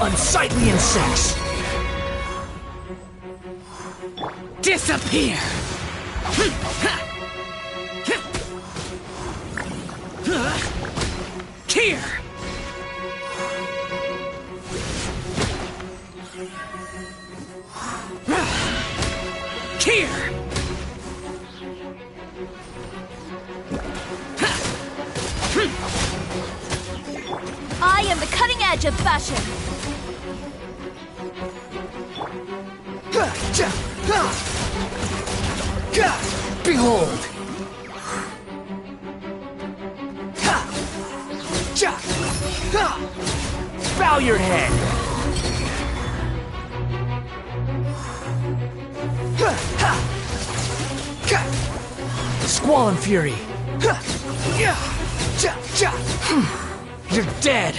Unsightly insects! Disappear! Here! Here! I am the cutting edge of fashion. Behold! Bow your head! Squall and Fury! You're dead!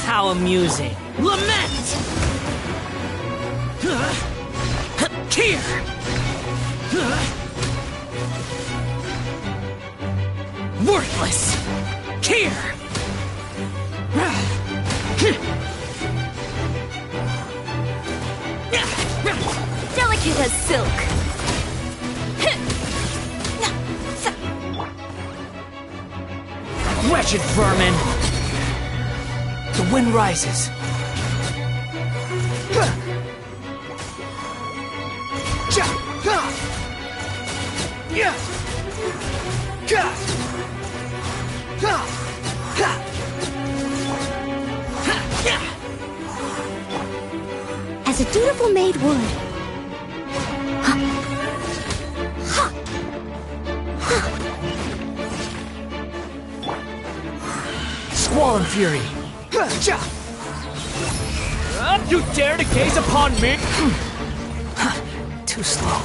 How amusing! Lament! Here! Worthless! Here! Delicate as silk. Wretched vermin! The wind rises. As a dutiful maid would. Squall and Fury! You dare to gaze upon me? Too slow.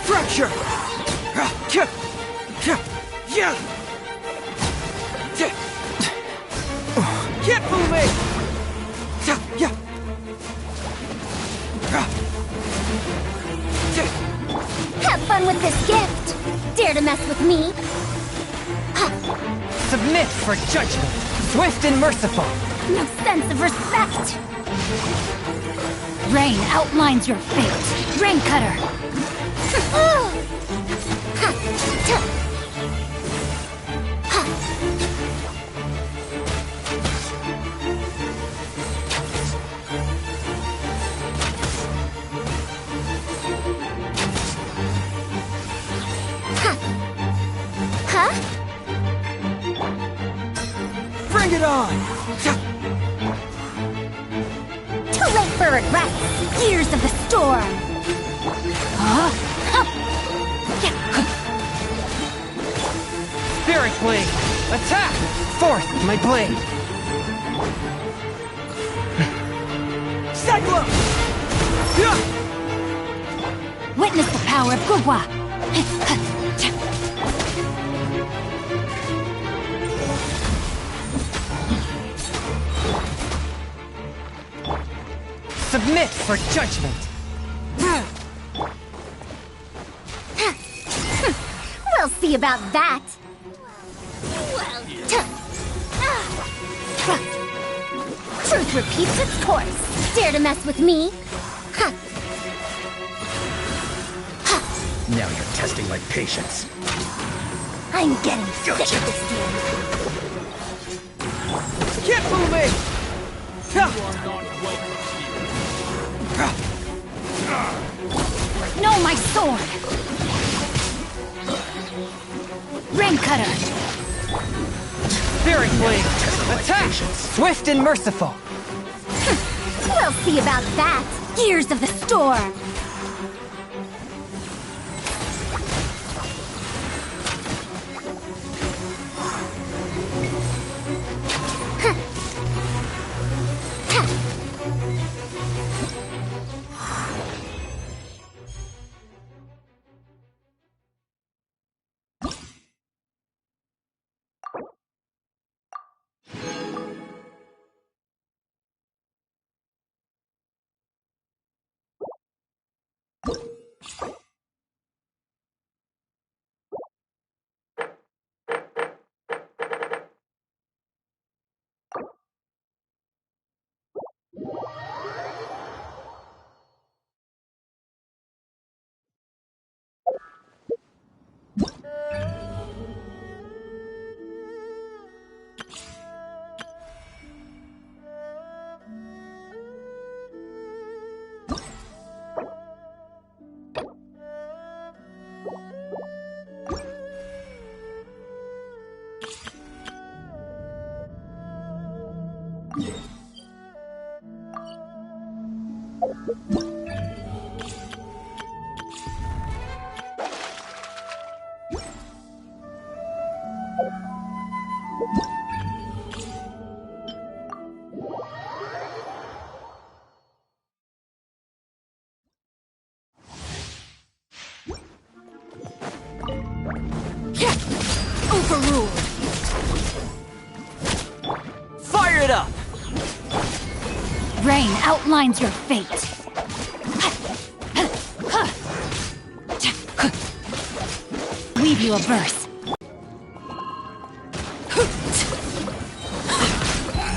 Fracture! Keep moving! Have fun with this gift! Dare to mess with me? Submit for judgment! Swift and merciful! No sense of respect! Rain outlines your fate! Rain Cutter! Bring it on! Too late for regrets! Years of the storm! Spirit Blade! Attack! Forth my blade! Cyclone! Witness the power of Gugwa! Submit for judgment! We'll see about that! Truth repeats its course. Dare to mess with me? Now you're testing my patience. I'm getting sick of this game. Can't move me! No, my sword! Ring cutter! Spirit Blade! Attack! Swift and merciful! We'll see about that! Years of the storm! Overruled! Fire it up! Rain outlines your fate. Leave you a verse.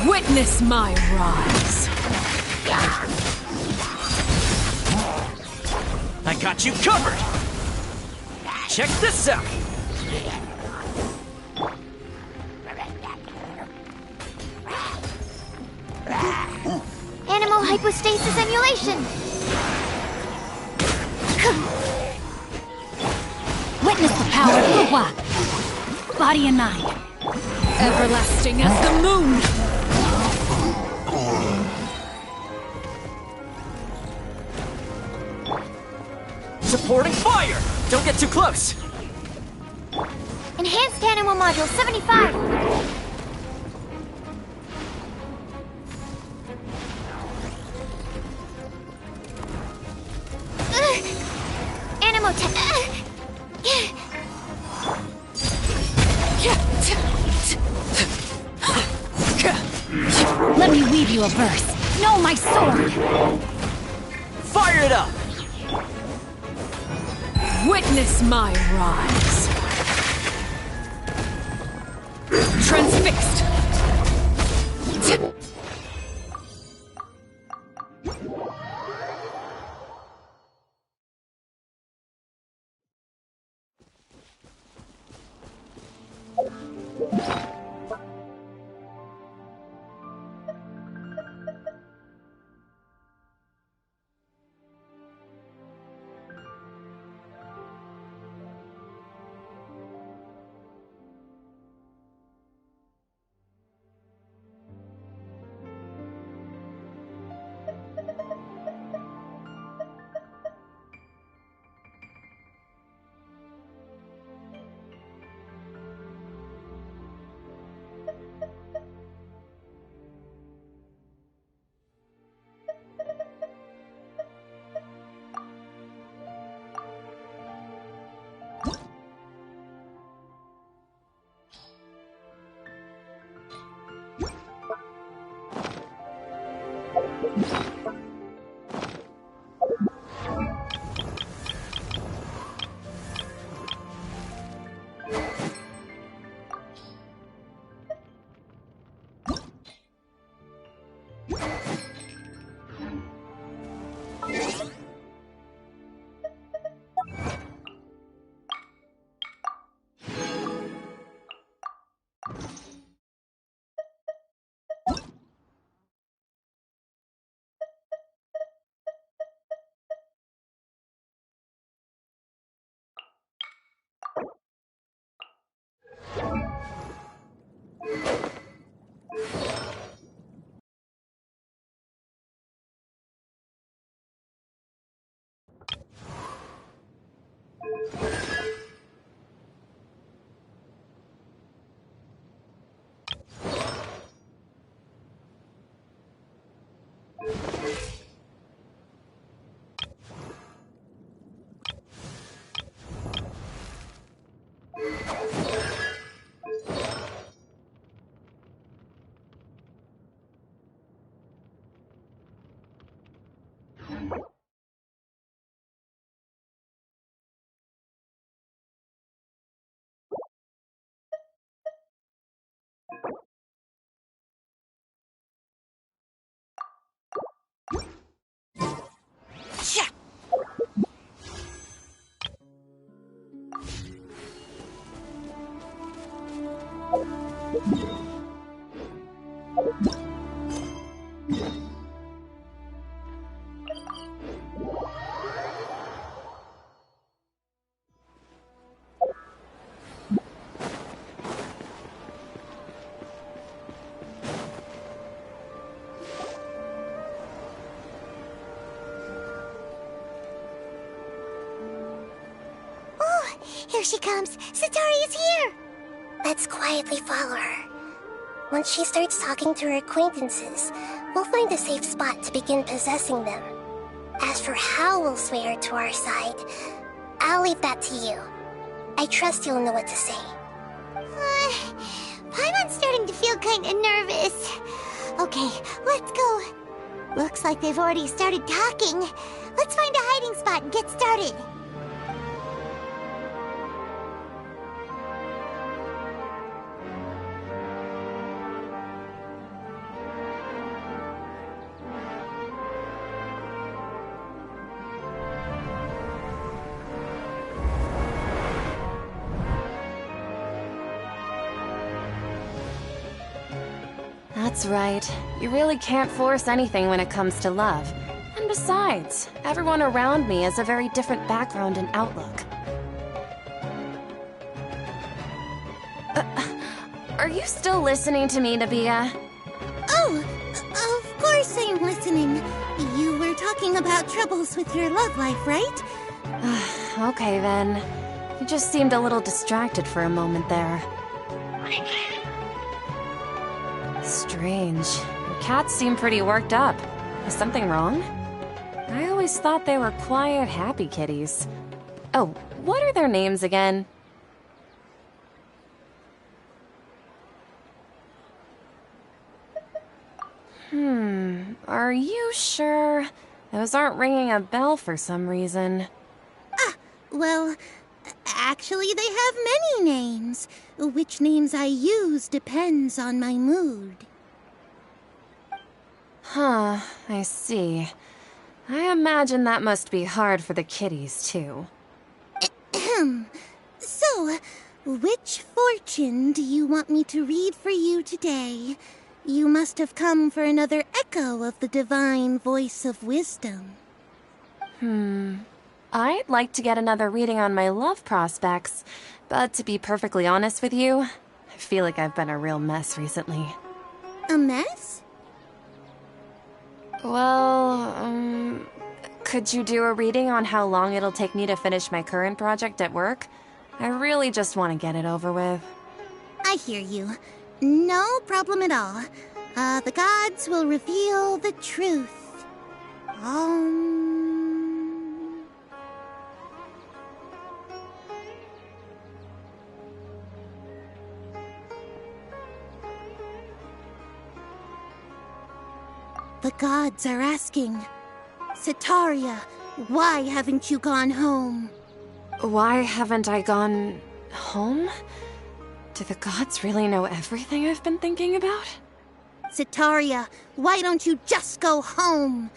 Witness my rise. I got you covered! Check this out! Animal hypostasis emulation! Witness the power of Gugwa! Body and mind. Everlasting as the moon. Supporting fire! Don't get too close! Enhanced Animal Module 75! Animal Let me weave you a verse. Know my sword! Fire it up! Witness my rise. Transfixed. Here she comes! Satari is here! Let's quietly follow her. Once she starts talking to her acquaintances, we'll find a safe spot to begin possessing them. As for how we'll sway her to our side, I'll leave that to you. I trust you'll know what to say. Paimon's starting to feel kinda nervous. Okay, let's go. Looks like they've already started talking. Let's find a hiding spot and get started. That's right. You really can't force anything when it comes to love. And besides, everyone around me has a very different background and outlook. Are you still listening to me, Nabia? Oh, of course I'm listening. You were talking about troubles with your love life, right? Okay then. You just seemed a little distracted for a moment there. Strange. Your cats seem pretty worked up. Is something wrong? I always thought they were quiet, happy kitties. Oh, what are their names again? Are you sure? Those aren't ringing a bell for some reason. Well, actually they have many names. Which names I use depends on my mood. Huh, I see. I imagine that must be hard for the kitties, too. So, which fortune do you want me to read for you today? You must have come for another echo of the divine voice of wisdom. I'd like to get another reading on my love prospects, but to be perfectly honest with you, I feel like I've been a real mess recently. A mess? Well, could you do a reading on how long it'll take me to finish my current project at work? I really just want to get it over with. I hear you. No problem at all. The gods will reveal the truth. The gods are asking, Setaria, why haven't you gone home? Why haven't I gone home? Do the gods really know everything I've been thinking about? Setaria, why don't you just go home?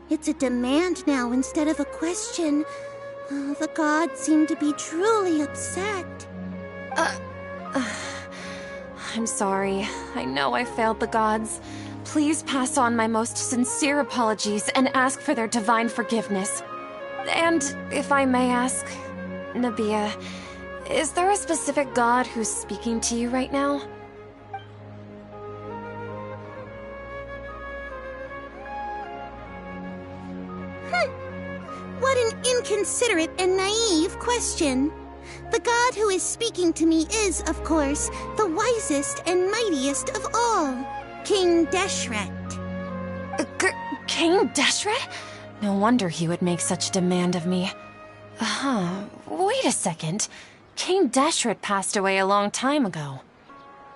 It's a demand now instead of a question. The gods seem to be truly upset. I'm sorry. I know I failed the gods. Please pass on my most sincere apologies and ask for their divine forgiveness. And if I may ask, Nabia, is there a specific god who's speaking to you right now? What an inconsiderate and naive question. The god who is speaking to me is, of course, the wisest and mightiest of all, King Deshret. King Deshret? No wonder he would make such demand of me. Wait a second. King Deshret passed away a long time ago.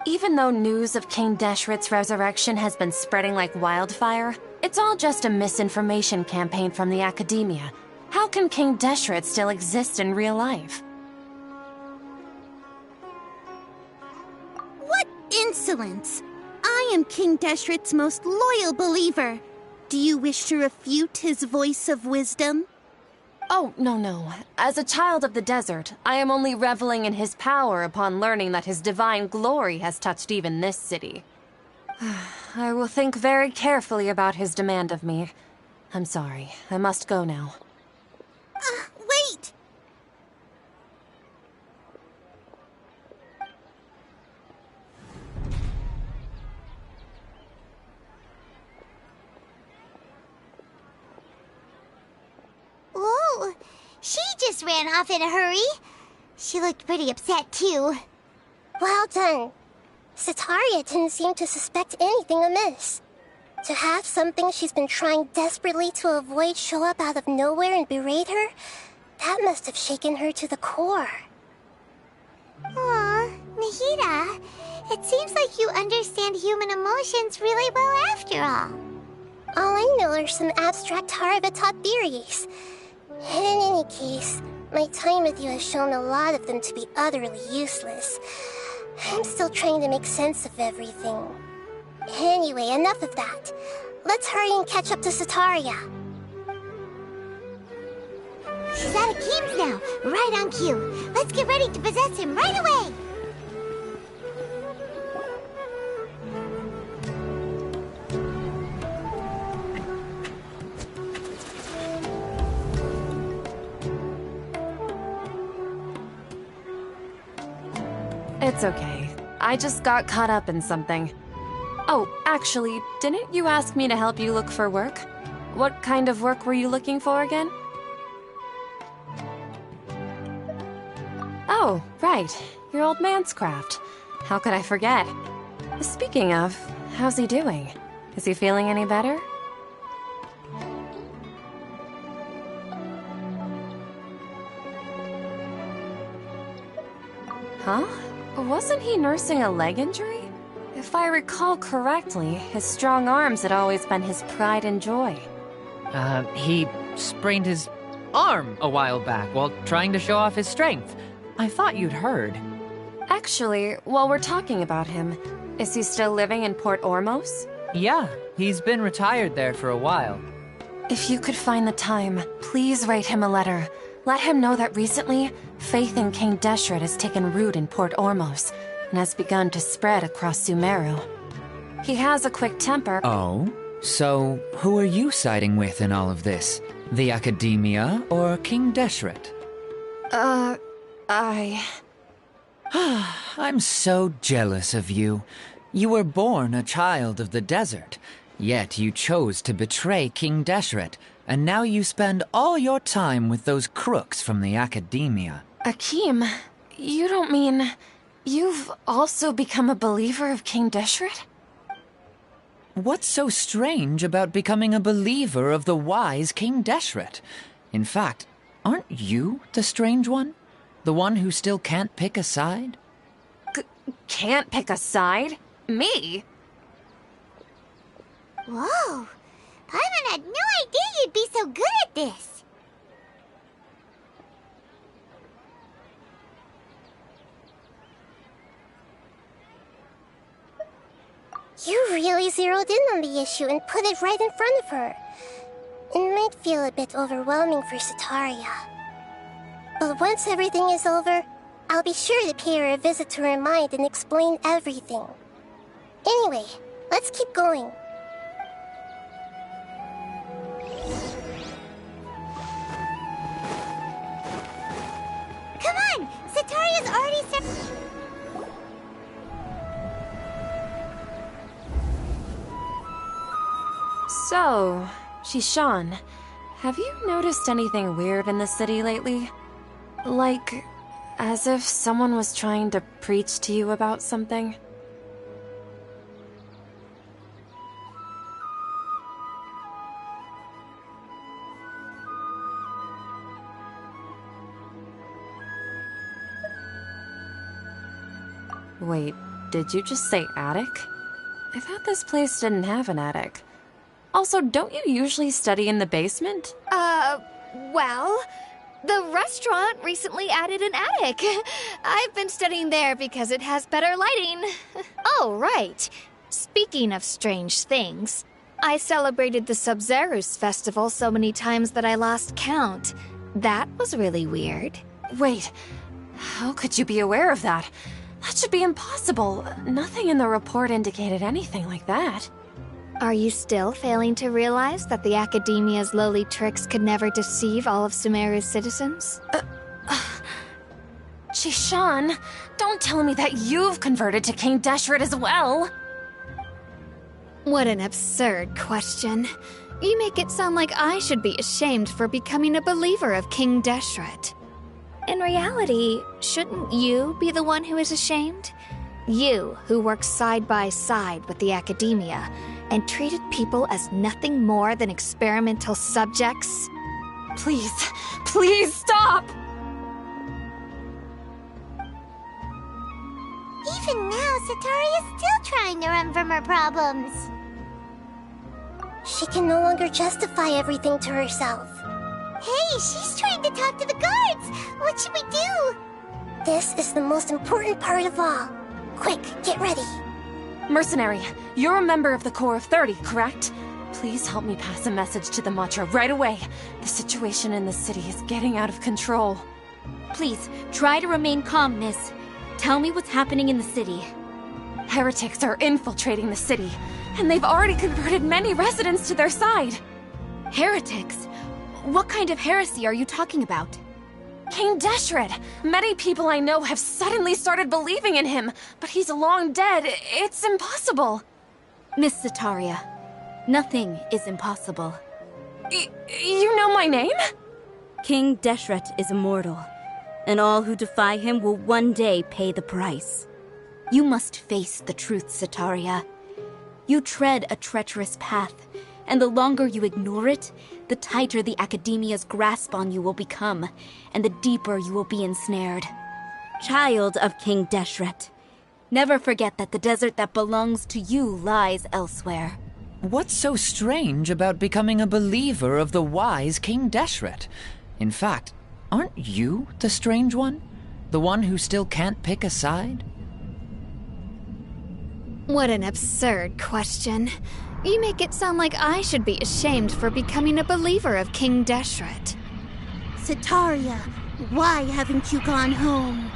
Even though news of King Deshret's resurrection has been spreading like wildfire, it's all just a misinformation campaign from the academia. How can King Deshret still exist in real life? What insolence! I am King Deshret's most loyal believer. Do you wish to refute his voice of wisdom? Oh, no. As a child of the desert, I am only reveling in his power upon learning that his divine glory has touched even this city. I will think very carefully about his demand of me. I'm sorry. I must go now. Wait! Whoa! She just ran off in a hurry. She looked pretty upset, too. Well done. Setaria didn't seem to suspect anything amiss. To have something she's been trying desperately to avoid show up out of nowhere and berate her, that must have shaken her to the core. Aw, Nahida, it seems like you understand human emotions really well after all. All I know are some abstract Harvard-taught theories. And in any case, my time with you has shown a lot of them to be utterly useless. I'm still trying to make sense of everything. Anyway, enough of that. Let's hurry and catch up to Setaria. She's out of Keem's now, right on cue. Let's get ready to possess him right away! It's okay. I just got caught up in something. Oh, actually, didn't you ask me to help you look for work? What kind of work were you looking for again? Oh, right. Your old man's craft. How could I forget? Speaking of, how's he doing? Is he feeling any better? Huh? Wasn't he nursing a leg injury? If I recall correctly, his strong arms had always been his pride and joy. He sprained his arm a while back while trying to show off his strength. I thought you'd heard. Actually, while we're talking about him, is he still living in Port Ormos? Yeah, he's been retired there for a while. If you could find the time, please write him a letter. Let him know that recently, faith in King Deshret has taken root in Port Ormos and has begun to spread across Sumeru. He has a quick temper. Oh? So, who are you siding with in all of this? The Academia or King Deshret? I'm so jealous of you. You were born a child of the desert, yet you chose to betray King Deshret, and now you spend all your time with those crooks from the Academia. Akeem, you don't mean... You've also become a believer of King Deshret? What's so strange about becoming a believer of the wise King Deshret? In fact, aren't you the strange one? The one who still can't pick a side? Can't pick a side? Me? Whoa! Paimon had no idea you'd be so good at this! You really zeroed in on the issue and put it right in front of her. It might feel a bit overwhelming for Sataria. But once everything is over, I'll be sure to pay her a visit to her mind and explain everything. Anyway, let's keep going. Come on! Sataria's already set... So, Shishan, have you noticed anything weird in the city lately? Like, as if someone was trying to preach to you about something? Wait, did you just say attic? I thought this place didn't have an attic. Also, don't you usually study in the basement? Well, the restaurant recently added an attic. I've been studying there because it has better lighting. Oh, right. Speaking of strange things, I celebrated the Sub-Zerus festival so many times that I lost count. That was really weird. Wait, how could you be aware of that? That should be impossible. Nothing in the report indicated anything like that. Are you still failing to realize that the Academia's lowly tricks could never deceive all of Sumeru's citizens? Shishan, don't tell me that you've converted to King Deshret as well! What an absurd question. You make it sound like I should be ashamed for becoming a believer of King Deshret. In reality, shouldn't you be the one who is ashamed? You, who works side by side with the Academia, and treated people as nothing more than experimental subjects? Please, please stop! Even now, Sataria's still trying to run from her problems. She can no longer justify everything to herself. Hey, she's trying to talk to the guards! What should we do? This is the most important part of all. Quick, get ready. Mercenary, you're a member of the Corps of 30, correct? Please help me pass a message to the Matra right away. The situation in the city is getting out of control. Please, try to remain calm, miss. Tell me what's happening in the city. Heretics are infiltrating the city, and they've already converted many residents to their side. Heretics? What kind of heresy are you talking about? King Deshret! Many people I know have suddenly started believing in him, but he's long dead. It's impossible. Miss Sataria, nothing is impossible. You know my name? King Deshret is immortal, and all who defy him will one day pay the price. You must face the truth, Sataria. You tread a treacherous path, and the longer you ignore it, the tighter the Academia's grasp on you will become, and the deeper you will be ensnared. Child of King Deshret, never forget that the desert that belongs to you lies elsewhere. What's so strange about becoming a believer of the wise King Deshret? In fact, aren't you the strange one? The one who still can't pick a side? What an absurd question. You make it sound like I should be ashamed for becoming a believer of King Deshret. Sataria, why haven't you gone home?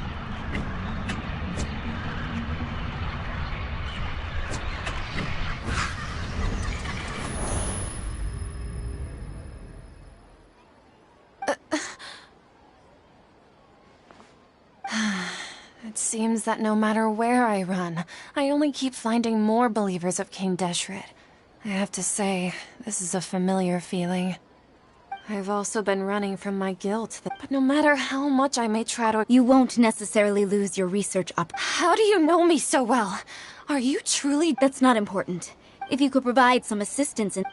It seems that no matter where I run, I only keep finding more believers of King Deshret. I have to say, this is a familiar feeling. I've also been running from my guilt, but no matter how much I may try to... You won't necessarily lose your research How do you know me so well? Are you truly... That's not important. If you could provide some assistance in...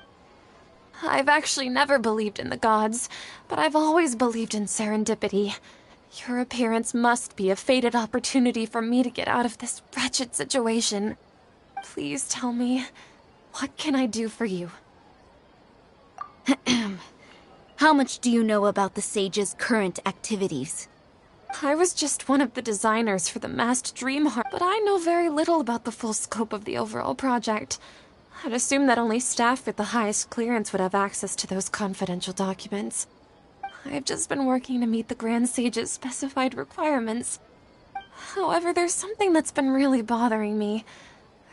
I've actually never believed in the gods, but I've always believed in serendipity. Your appearance must be a fated opportunity for me to get out of this wretched situation. Please tell me, What can I do for you? How much do you know about the Sage's current activities? I was just one of the designers for the masked dream heart, but I know very little about the full scope of the overall project. I'd assume that only staff with the highest clearance would have access to those confidential documents. I've just been working to meet the Grand Sage's specified requirements. However, there's something that's been really bothering me.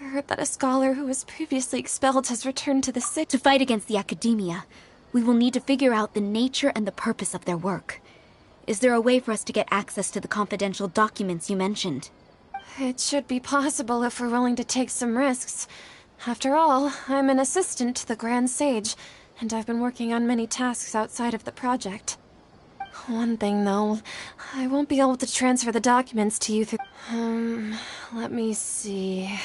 I heard that a scholar who was previously expelled has returned to the city. To fight against the Academia, we will need to figure out the nature and the purpose of their work. Is there a way for us to get access to the confidential documents you mentioned? It should be possible if we're willing to take some risks. After all, I'm an assistant to the Grand Sage, and I've been working on many tasks outside of the project. One thing, though, I won't be able to transfer the documents to you through... let me see...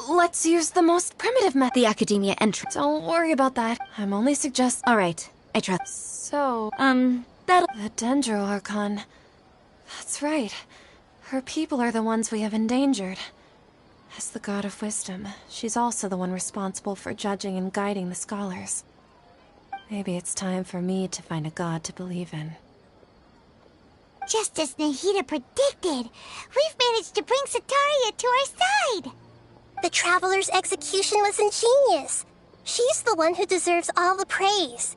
let's use the most primitive method. The Academia entrance. Don't worry about that. I'm only suggesting... Alright, I trust. So... that'll... The Dendro Archon. That's right. Her people are the ones we have endangered. As the God of Wisdom, she's also the one responsible for judging and guiding the scholars. Maybe it's time for me to find a god to believe in. Just as Nahida predicted, we've managed to bring Sataria to our side! The Traveler's execution was ingenious. She's the one who deserves all the praise.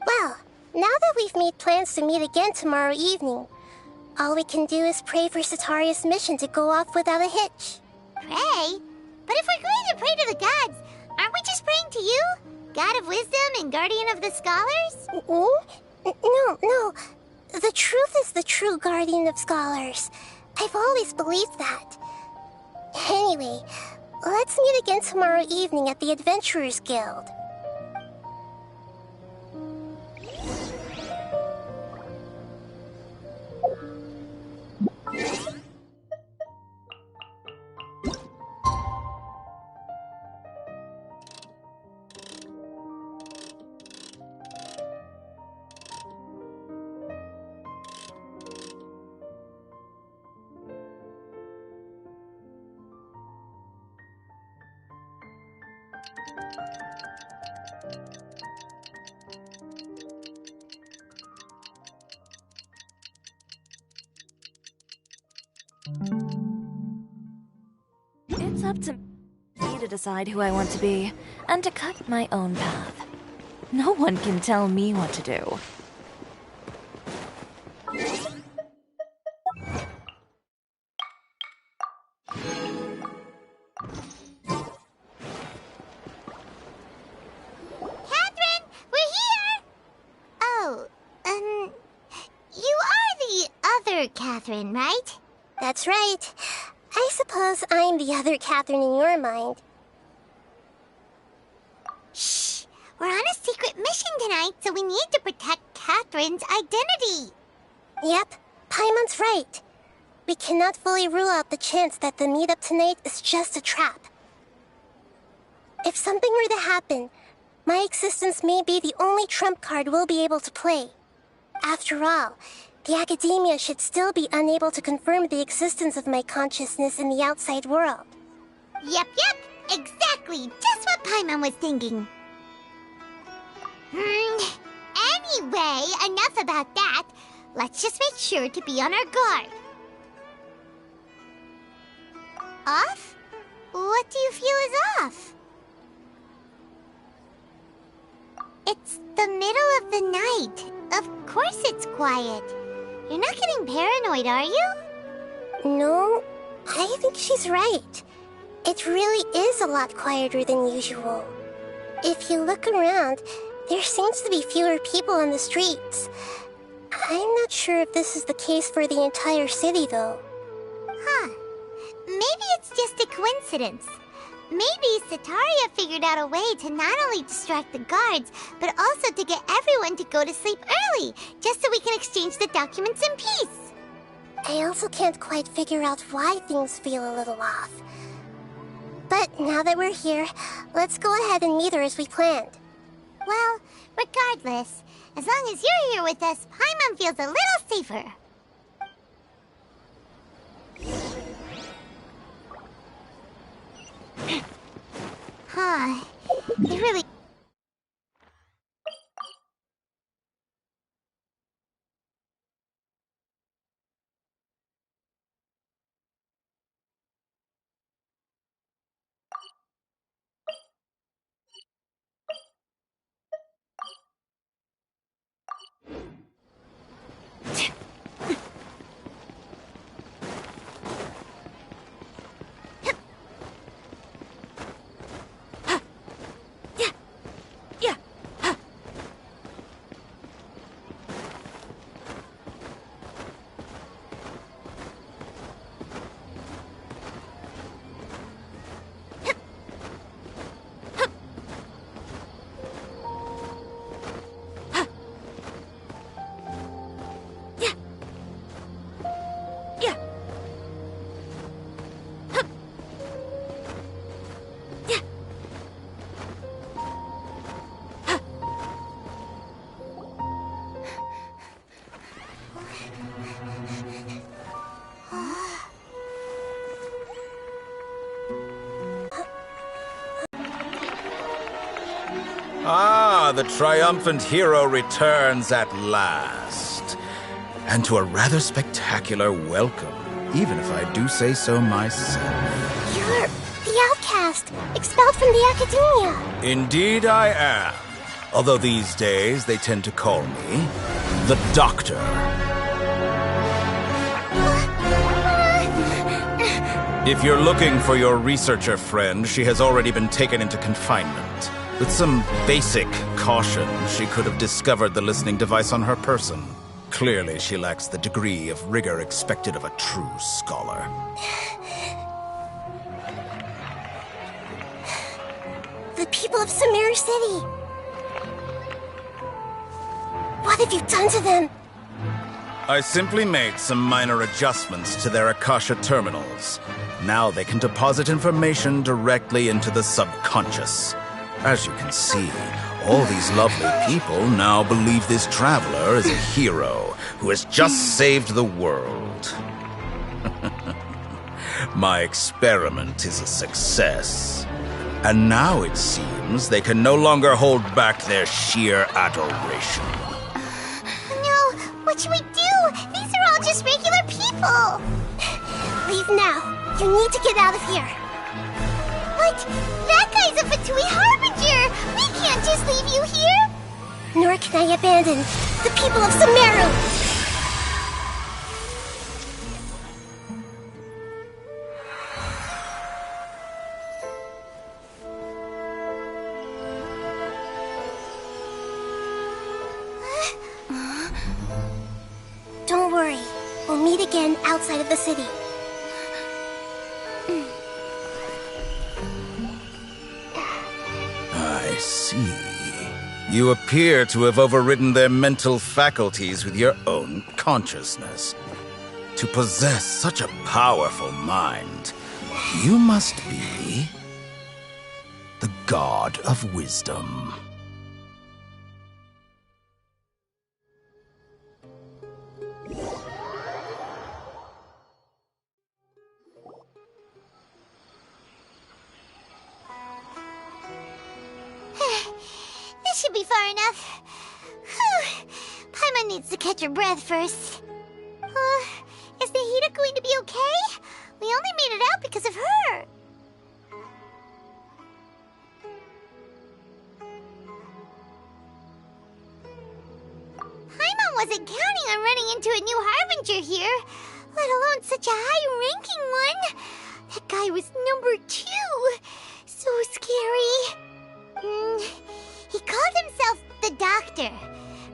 Well, now that we've made plans to meet again tomorrow evening, all we can do is pray for Sataria's mission to go off without a hitch. Pray? But if we're going to pray to the gods, aren't we just praying to you? God of Wisdom and Guardian of the Scholars? No. The truth is the true Guardian of Scholars. I've always believed that. Anyway, let's meet again tomorrow evening at the Adventurers Guild. It's up to me to decide who I want to be, and to cut my own path. No one can tell me what to do. Catherine, we're here! Oh, you are the other Catherine, right? That's right. I suppose I'm the other Catherine in your mind. Shh! We're on a secret mission tonight, so we need to protect Catherine's identity. Yep, Paimon's right. We cannot fully rule out the chance that the meetup tonight is just a trap. If something were to happen, my existence may be the only trump card we'll be able to play. After all, the Academia should still be unable to confirm the existence of my consciousness in the outside world. Yep, exactly, just what Paimon was thinking. Anyway, enough about that. Let's just make sure to be on our guard. Off? What do you feel is off? It's the middle of the night. Of course it's quiet. You're not getting paranoid, are you? No, I think she's right. It really is a lot quieter than usual. If you look around, there seems to be fewer people on the streets. I'm not sure if this is the case for the entire city, though. Huh. Maybe it's just a coincidence. Maybe Sataria figured out a way to not only distract the guards, but also to get everyone to go to sleep early, just so we can exchange the documents in peace. I also can't quite figure out why things feel a little off. But now that we're here, let's go ahead and meet her as we planned. Well, regardless, as long as you're here with us, Paimon feels a little safer. Huh. They really... Ah, the triumphant hero returns at last. And to a rather spectacular welcome, even if I do say so myself. You're the outcast, expelled from the academia. Indeed I am. Although these days they tend to call me the Doctor. If you're looking for your researcher friend, she has already been taken into confinement. With some basic caution, she could have discovered the listening device on her person. Clearly, she lacks the degree of rigor expected of a true scholar. The people of Sumeru City. What have you done to them? I simply made some minor adjustments to their Akasha terminals. Now they can deposit information directly into the subconscious. As you can see, all these lovely people now believe this traveler is a hero who has just saved the world. My experiment is a success. And now it seems they can no longer hold back their sheer adoration. No, what should we do? These are all just regular people. Leave now. You need to get out of here. What? That guy's a Fatui Harbinger! We can't just leave you here! Nor can I abandon the people of Sumeru! Don't worry. We'll meet again outside of the city. I see. You appear to have overridden their mental faculties with your own consciousness. To possess such a powerful mind, you must be the god of wisdom. This should be far enough. Whew. Paimon needs to catch her breath first. Is Nahida going to be okay? We only made it out because of her. Paimon wasn't counting on running into a new Harbinger here, let alone such a high-ranking one. That guy was number 2. So scary. He called himself the Doctor.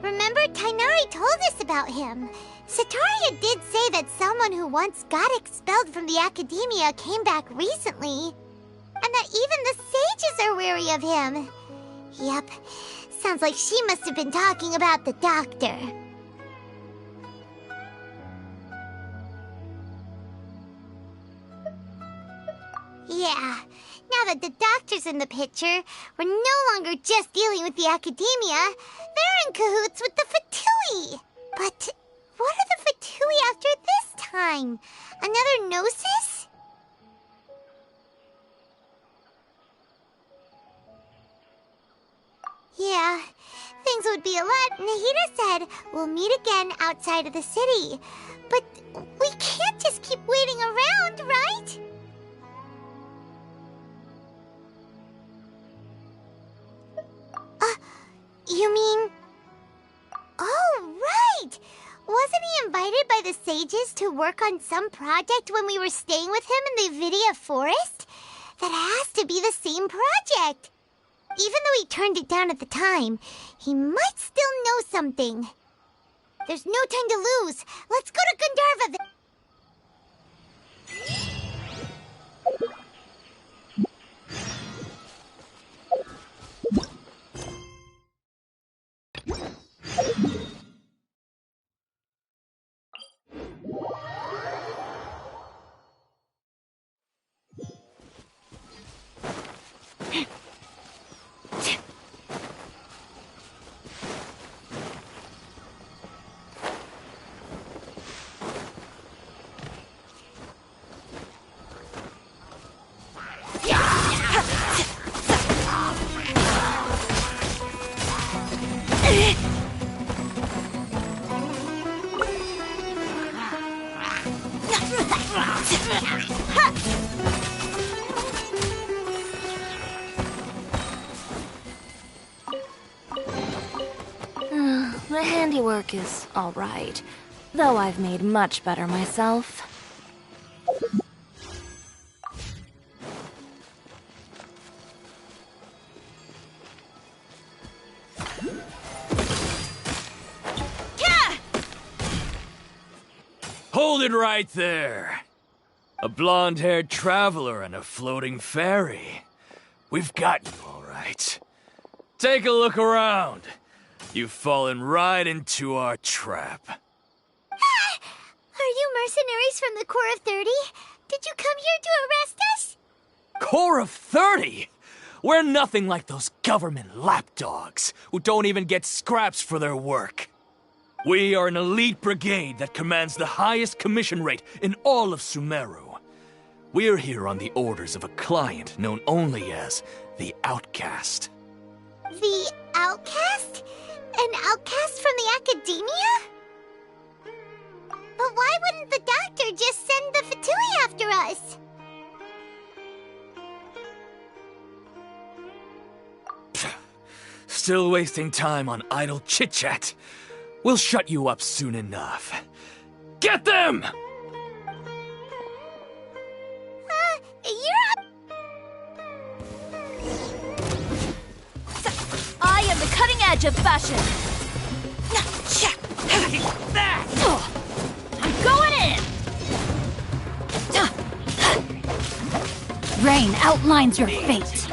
Remember, Tainari told us about him. Sataria did say that someone who once got expelled from the academia came back recently. And that even the sages are wary of him. Yep, sounds like she must have been talking about the Doctor. Yeah. Now that the Doctor's in the picture, we're no longer just dealing with the academia. They're in cahoots with the Fatui. But what are the Fatui after this time? Another Gnosis? Yeah, things would be a lot. Nahida said we'll meet again outside of the city. But we can't just keep waiting around, right? You mean... Oh, right! Wasn't he invited by the sages to work on some project when we were staying with him in the Vidia forest? That has to be the same project! Even though he turned it down at the time, he might still know something. There's no time to lose. Let's go to Gandharva. The handiwork is all right, though I've made much better myself. Hold it right there. A blonde-haired traveler and a floating fairy. We've got you all right. Take a look around. You've fallen right into our trap. Are you mercenaries from the Corps of 30? Did you come here to arrest us? Corps of 30? We're nothing like those government lapdogs who don't even get scraps for their work. We are an elite brigade that commands the highest commission rate in all of Sumeru. We're here on the orders of a client known only as the Outcast. The Outcast? An outcast from the academia? But why wouldn't the doctor just send the Fatui after us? Still wasting time on idle chit-chat. We'll shut you up soon enough. Get them! You're up! I am the cutting edge of fashion. I'm going in. Rain outlines your fate.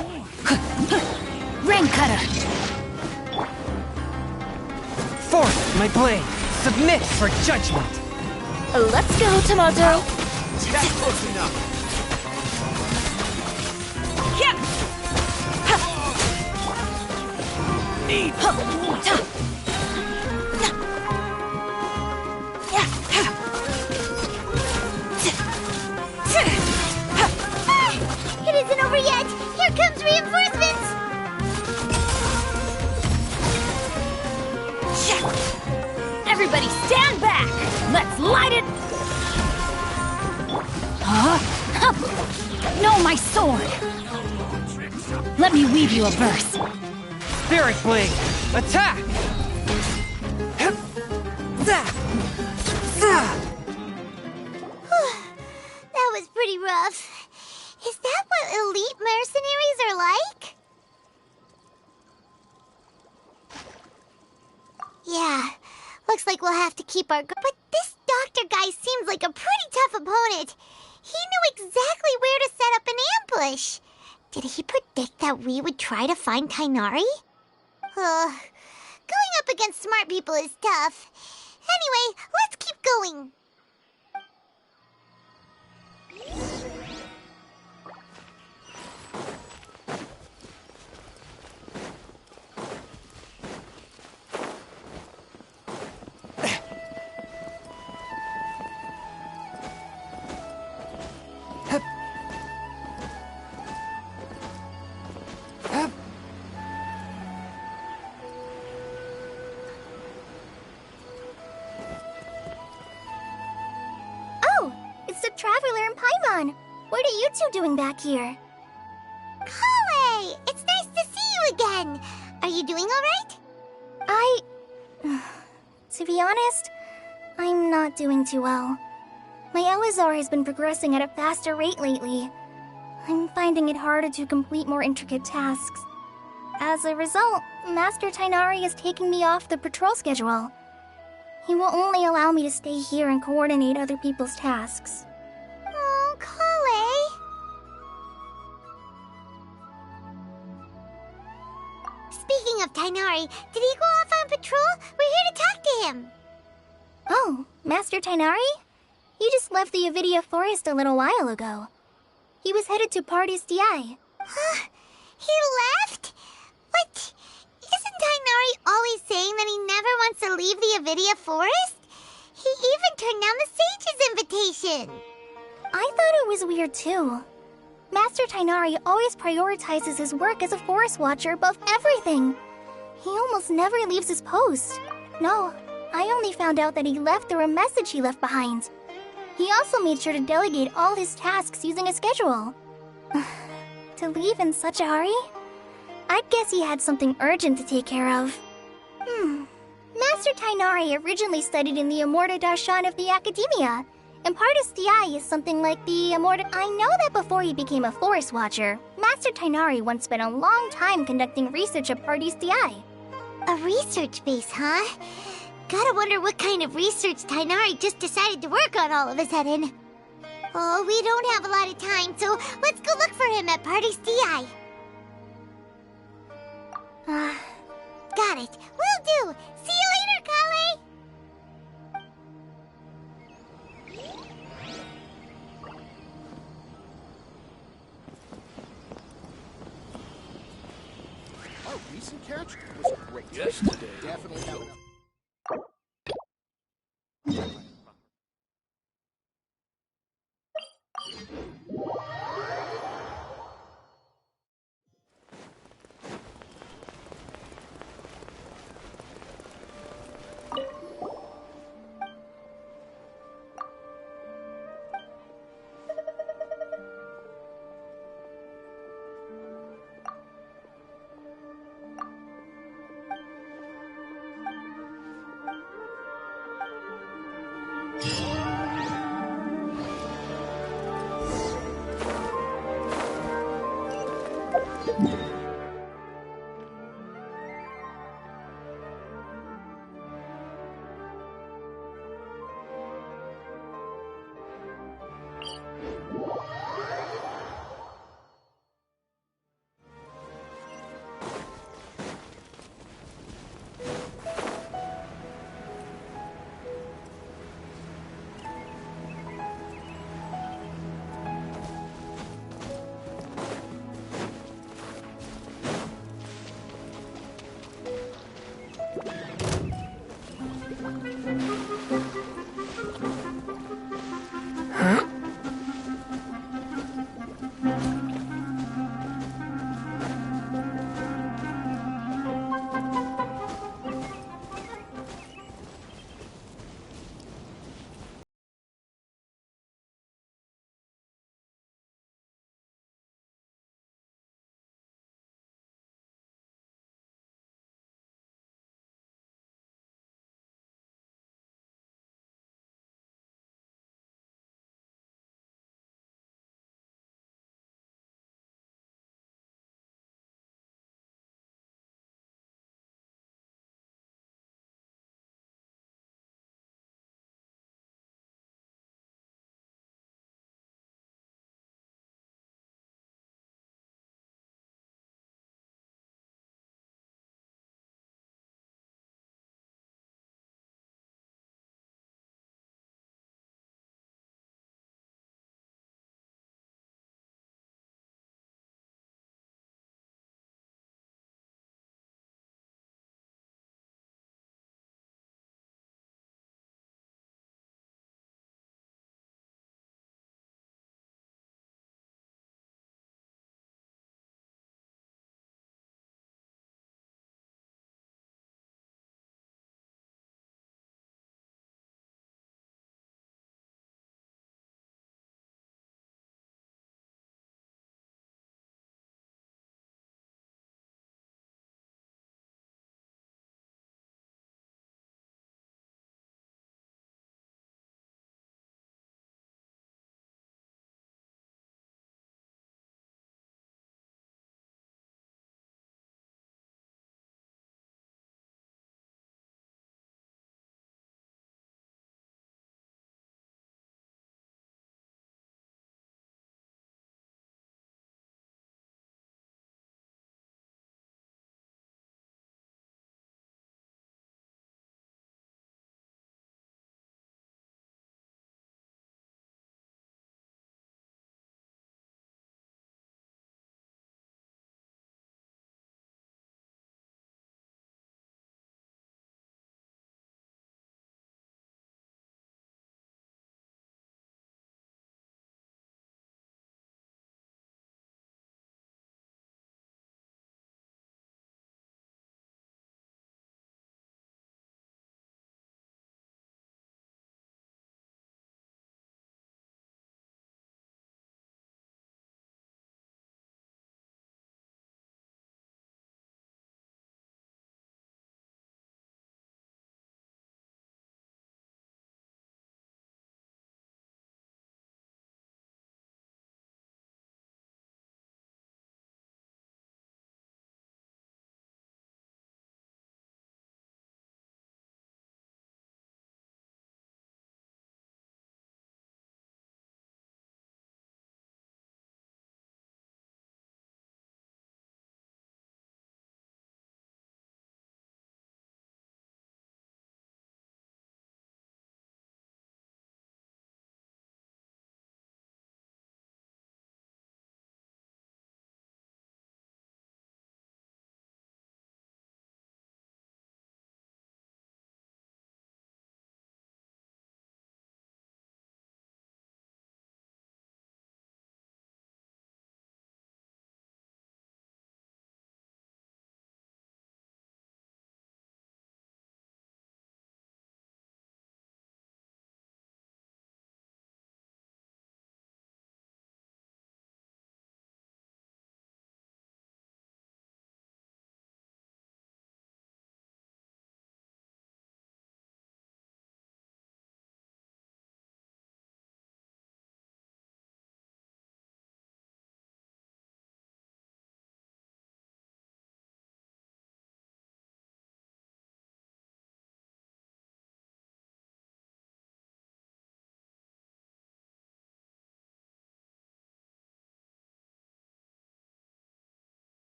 Rain cutter. Forth, my blade! Submit for judgment! Let's go, Tomato. That's close enough. Need. It isn't over yet! Here comes reinforcements! Everybody stand back. Let's light it. Huh? No, my sword. Let me weave you a verse. Spirit Blade! Attack! That was pretty rough. Is that what elite mercenaries are like? Yeah, looks like we'll have to keep our guard. But this doctor guy seems like a pretty tough opponent. He knew exactly where to set up an ambush. Did he predict that we would try to find Kainari? Going up against smart people is tough. Anyway, let's keep going. Paimon! What are you two doing back here? Kale! It's nice to see you again! Are you doing alright? To be honest, I'm not doing too well. My Elazar has been progressing at a faster rate lately. I'm finding it harder to complete more intricate tasks. As a result, Master Tighnari is taking me off the patrol schedule. He will only allow me to stay here and coordinate other people's tasks. Oh, Kale! Speaking of Tighnari, did he go off on patrol? We're here to talk to him! Oh, Master Tighnari? He just left the Avidia Forest a little while ago. He was headed to Party's DI. Huh? He left? What? Isn't Tighnari always saying that he never wants to leave the Avidia Forest? He even turned down the Sage's invitation. I thought it was weird too. Master Tighnari always prioritizes his work as a forest watcher above everything. He almost never leaves his post. No, I only found out that he left through a message he left behind. He also made sure to delegate all his tasks using a schedule. To leave in such a hurry? I'd guess he had something urgent to take care of. Master Tighnari originally studied in the Immorta Darshan of the Academia, and Partis DI is something like the Immorta... I know that before he became a Forest Watcher, Master Tighnari once spent a long time conducting research at Partis DI. A research base, huh? Gotta wonder what kind of research Tighnari just decided to work on all of a sudden. Oh, we don't have a lot of time, so let's go look for him at Party's DI. Got it. Will do. See you later, Kale! Our recent catch was great. Yesterday. Definitely have enough.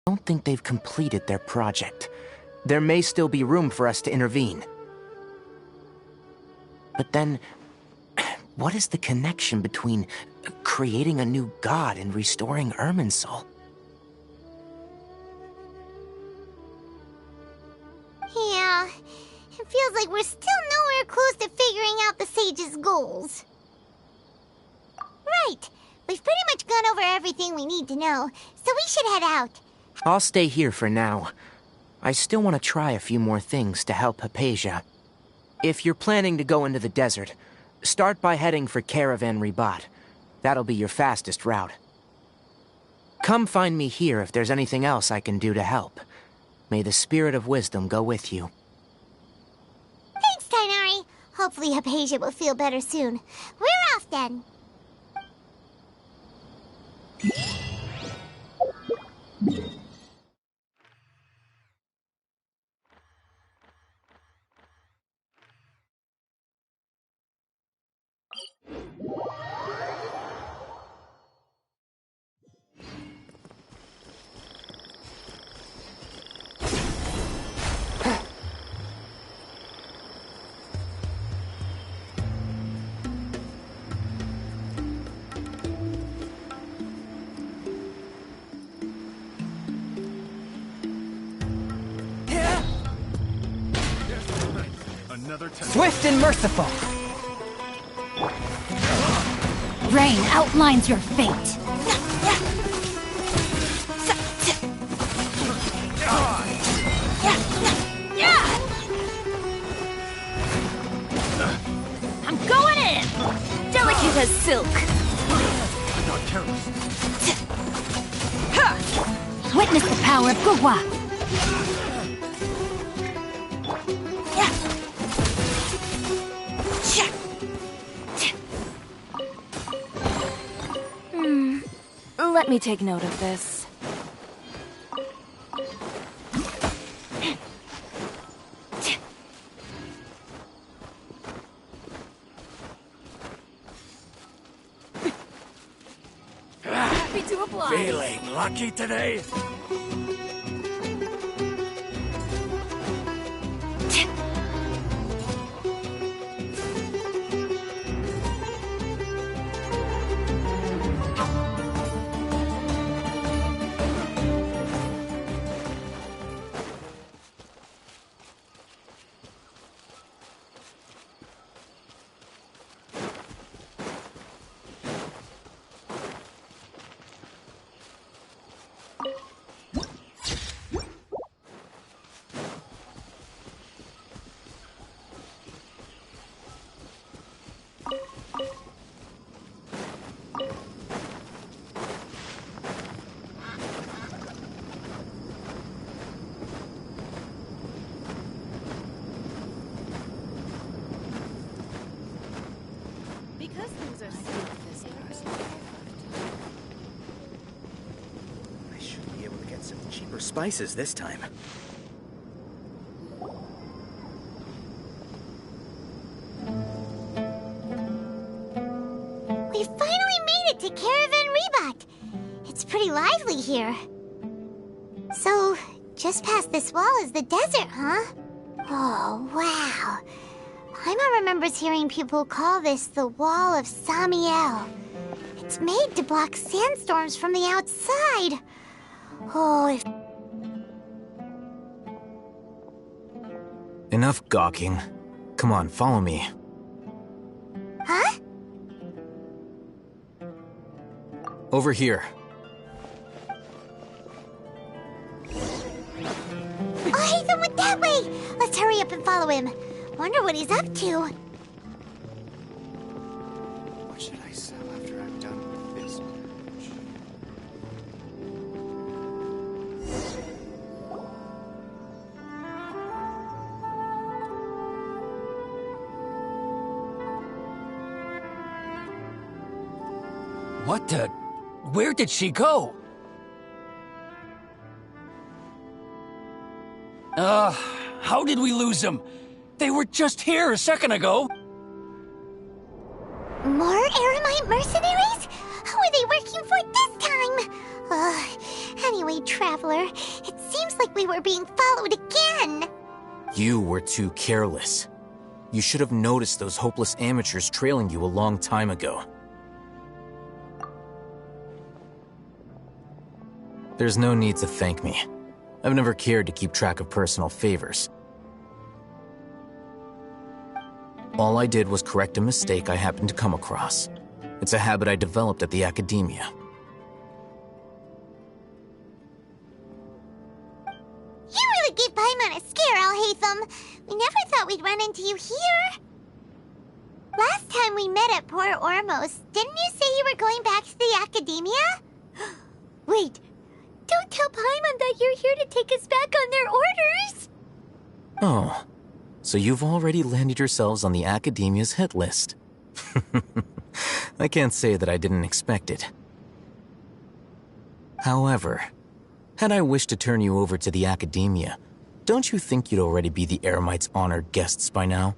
I don't think they've completed their project. There may still be room for us to intervene. But then, what is the connection between creating a new god and restoring Irminsul? Yeah, it feels like we're still nowhere close to figuring out the sage's goals. Right, we've pretty much gone over everything we need to know, so we should head out. I'll stay here for now. I still want to try a few more things to help Hypatia. If you're planning to go into the desert, start by heading for Caravan Ribat. That'll be your fastest route. Come find me here if there's anything else I can do to help. May the spirit of wisdom go with you. Thanks, Tighnari. Hopefully Hypatia will feel better soon. We're off then. Swift and merciful. Rain outlines your fate. I'm going in! Delicate as silk. Witness the power of Gugwa. Let me take note of this. Happy to oblige. Feeling lucky today? I should be able to get some cheaper spices this time. We finally made it to Caravan Ribat. It's pretty lively here. So, just past this wall is the desert, huh? Oh, wow. Paimon remembers hearing people call this the Wall of Samiel. It's made to block sandstorms from the outside. Oh, if... Enough gawking. Come on, follow me. Huh? Over here. Oh, Hatham went that way! Let's hurry up and follow him. Wonder what he's up to. What should I sell after I'm done with this purge? What the... Where did she go? How did we lose them? They were just here a second ago. More Eremite mercenaries? Who are they working for this time? Anyway, traveler. Chancellor. It seems like we were being followed again. You were too careless. You should have noticed those hopeless amateurs trailing you a long time ago. There's no need to thank me. I've never cared to keep track of personal favors. All I did was correct a mistake I happened to come across. It's a habit I developed at the academia. You really gave Paimon a scare, Alhaitham. We never thought we'd run into you here. Last time we met at Port Ormos, didn't you say you were going back to the academia? Wait, don't tell Paimon that you're here to take us back on their orders! Oh, so you've already landed yourselves on the academia's hit list. I can't say that I didn't expect it. However, had I wished to turn you over to the academia, don't you think you'd already be the Eremites' honored guests by now?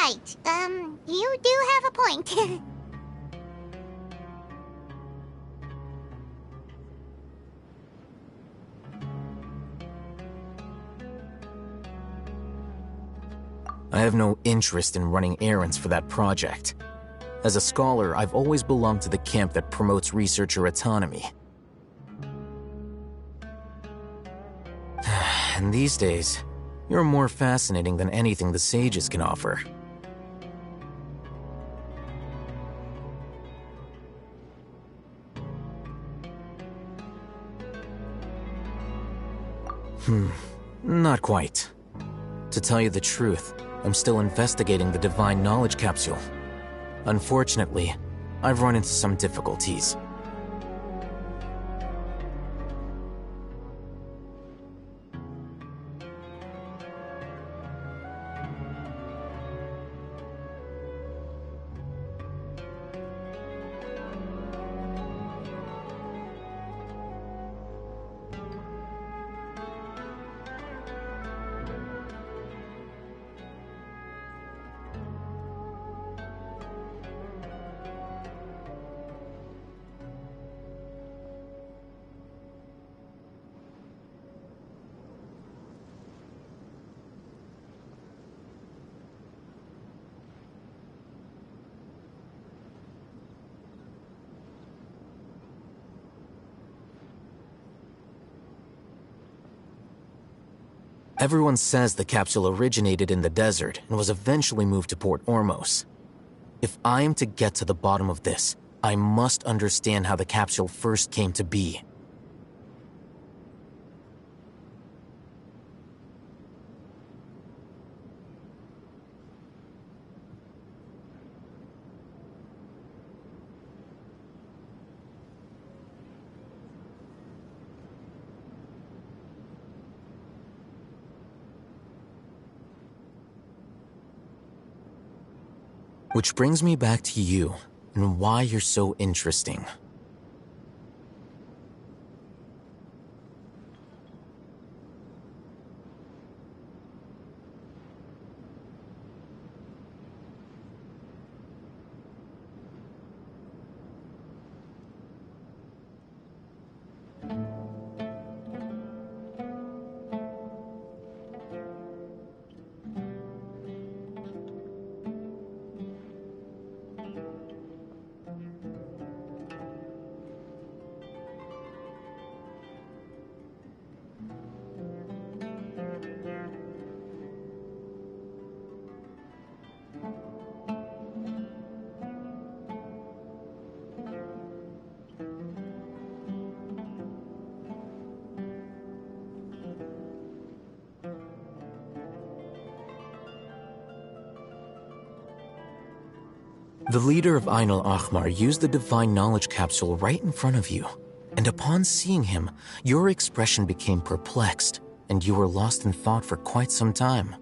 Right, you do have a point. I have no interest in running errands for that project. As a scholar, I've always belonged to the camp that promotes researcher autonomy. And these days, you're more fascinating than anything the sages can offer. Not quite. To tell you the truth, I'm still investigating the Divine Knowledge Capsule. Unfortunately, I've run into some difficulties. Everyone says the capsule originated in the desert and was eventually moved to Port Ormos. If I am to get to the bottom of this, I must understand how the capsule first came to be. Which brings me back to you and why you're so interesting. The leader of Ain al-Ahmar used the Divine Knowledge Capsule right in front of you, and upon seeing him, your expression became perplexed, and you were lost in thought for quite some time.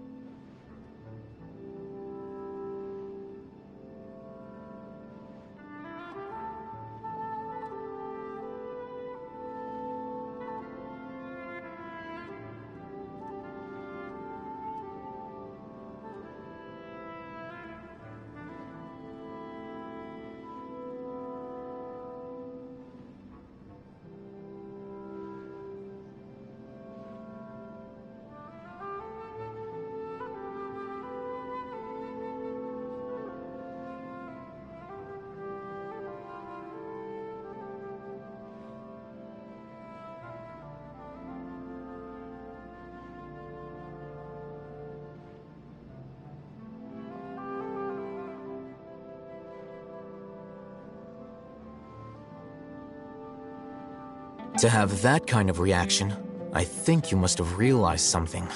To have that kind of reaction, I think you must have realized something.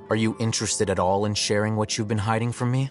Are you interested at all in sharing what you've been hiding from me?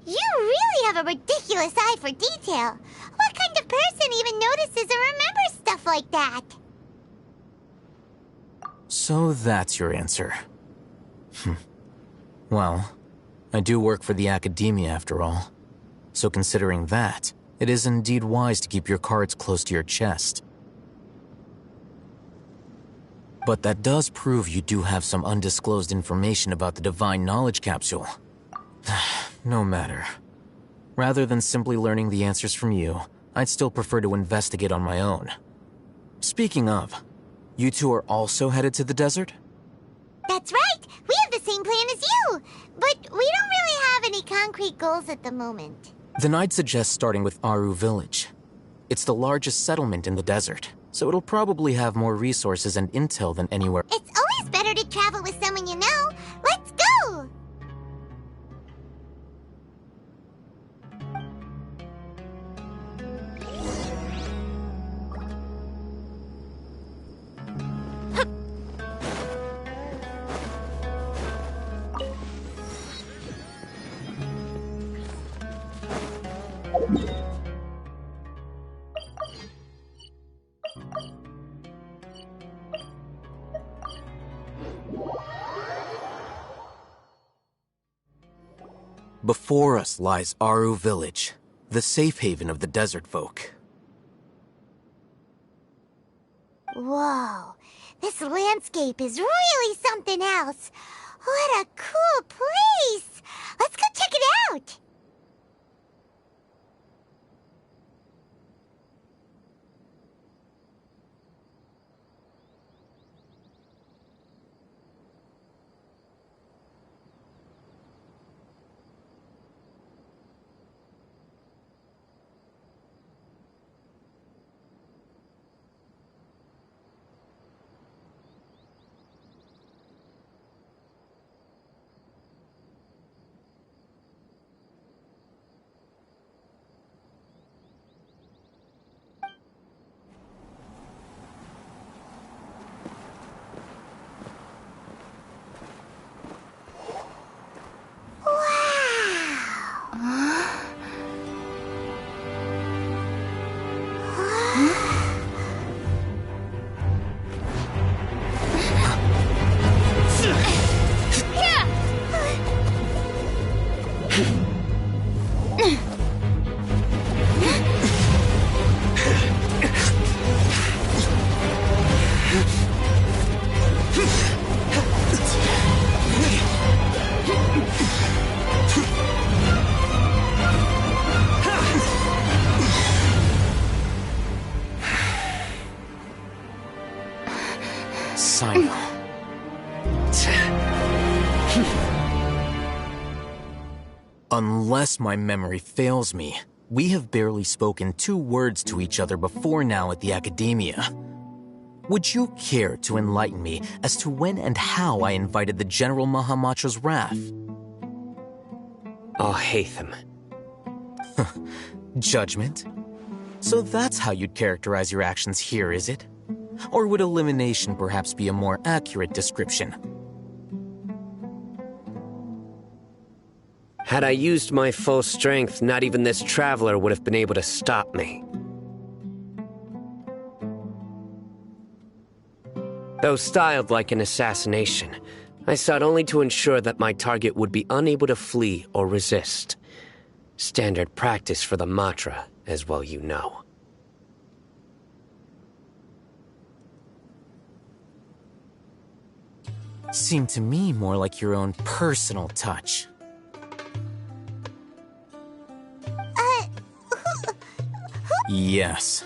You really have a ridiculous eye for detail. What kind of person even notices or remembers stuff like that? So that's your answer. Well, I do work for the academia after all. So considering that, it is indeed wise to keep your cards close to your chest. But that does prove you do have some undisclosed information about the Divine Knowledge Capsule. No matter. Rather than simply learning the answers from you, I'd still prefer to investigate on my own. Speaking of, you two are also headed to the desert? That's right! We have the same plan as you! But we don't really have any concrete goals at the moment. Then I'd suggest starting with Aru Village. It's the largest settlement in the desert, so it'll probably have more resources and intel than anywhere. It's always better to travel with someone you know. Let's go! Before us lies Aru Village, the safe haven of the desert folk. Whoa, this landscape is really something else. What a cool place! Let's go check it out! Sino. Unless my memory fails me, we have barely spoken 2 words to each other before now at the Academia. Would you care to enlighten me as to when and how I invited the General Mahamatra's wrath? I'll hate them. Judgment? So that's how you'd characterize your actions here, is it? Or would elimination perhaps be a more accurate description? Had I used my full strength, not even this traveler would have been able to stop me. Though styled like an assassination, I sought only to ensure that my target would be unable to flee or resist. Standard practice for the Matra, as well you know. Seemed to me more like your own personal touch. Yes.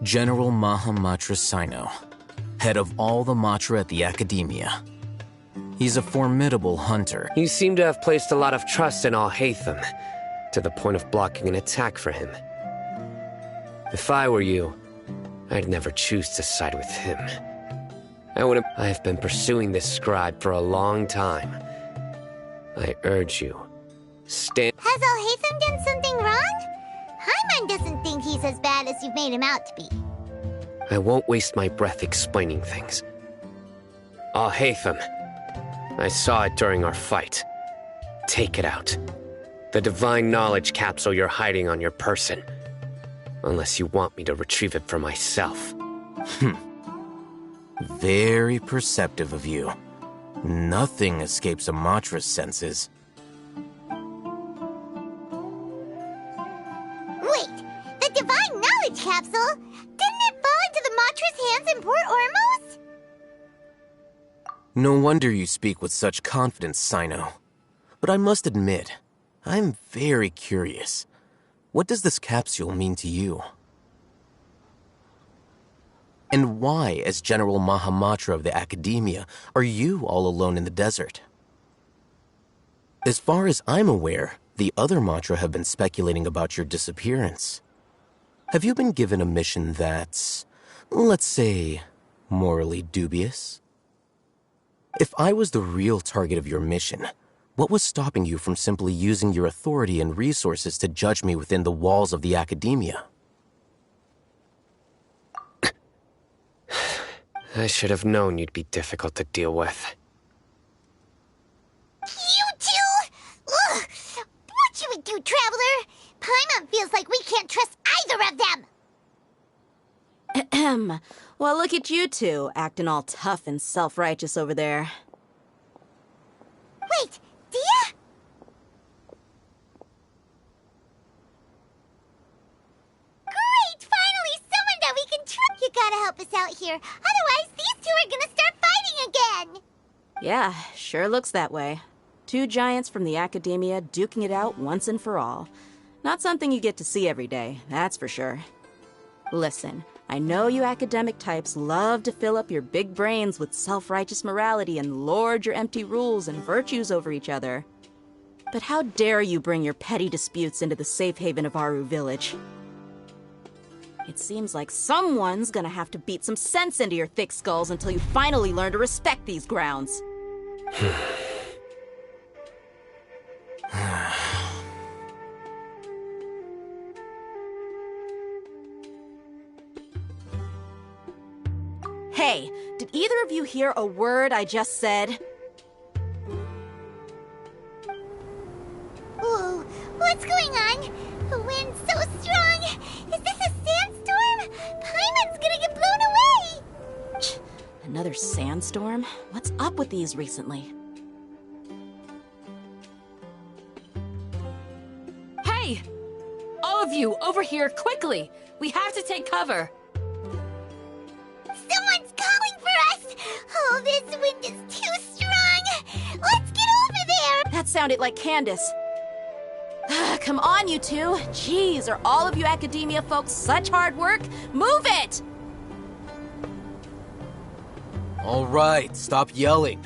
General Mahamatra Sino, head of all the Matra at the Academia. He's a formidable hunter. You seem to have placed a lot of trust in Alhaitham, to the point of blocking an attack for him. If I were you, I'd never choose to side with him. I have been pursuing this scribe for a long time. I urge you, stand— Has Alhaitham done something wrong? Hyman doesn't think he's as bad as you've made him out to be. I won't waste my breath explaining things. Alhaitham, I saw it during our fight. Take it out. The divine knowledge capsule you're hiding on your person. Unless you want me to retrieve it for myself. Very perceptive of you. Nothing escapes a Matra's senses. Wait, the divine knowledge capsule? Didn't it fall into the Matra's hands in Port Ormos? No wonder you speak with such confidence, Sino. But I must admit, I'm very curious. What does this capsule mean to you? And why, as General Mahamatra of the Academia, are you all alone in the desert? As far as I'm aware, the other Matra have been speculating about your disappearance. Have you been given a mission that's, let's say, morally dubious? If I was the real target of your mission, what was stopping you from simply using your authority and resources to judge me within the walls of the Academia? I should have known you'd be difficult to deal with. You two? Ugh! What should we do, Traveler? Paimon feels like we can't trust either of them! Ahem. Well, look at you two, acting all tough and self-righteous over there. Wait, Dia? Great! Finally, someone that we can trust! You gotta help us out here, otherwise these two are gonna start fighting again! Yeah, sure looks that way. 2 giants from the Academia duking it out once and for all. Not something you get to see every day, that's for sure. Listen, I know you academic types love to fill up your big brains with self-righteous morality and lord your empty rules and virtues over each other. But how dare you bring your petty disputes into the safe haven of Aru Village? It seems like someone's gonna have to beat some sense into your thick skulls until you finally learn to respect these grounds. Hey, did either of you hear a word I just said? Whoa, what's going on? The wind's so strong! Is this a sandstorm? Paimon's gonna get blown away! Another sandstorm? What's up with these recently? Hey! All of you, over here, quickly! We have to take cover! Someone's calling for us! Oh Oh, this wind is too strong! Let's get over there! That sounded like Candace. Come on, you two. Jeez, are all of you academia folks such hard work? Move it! All right, stop yelling.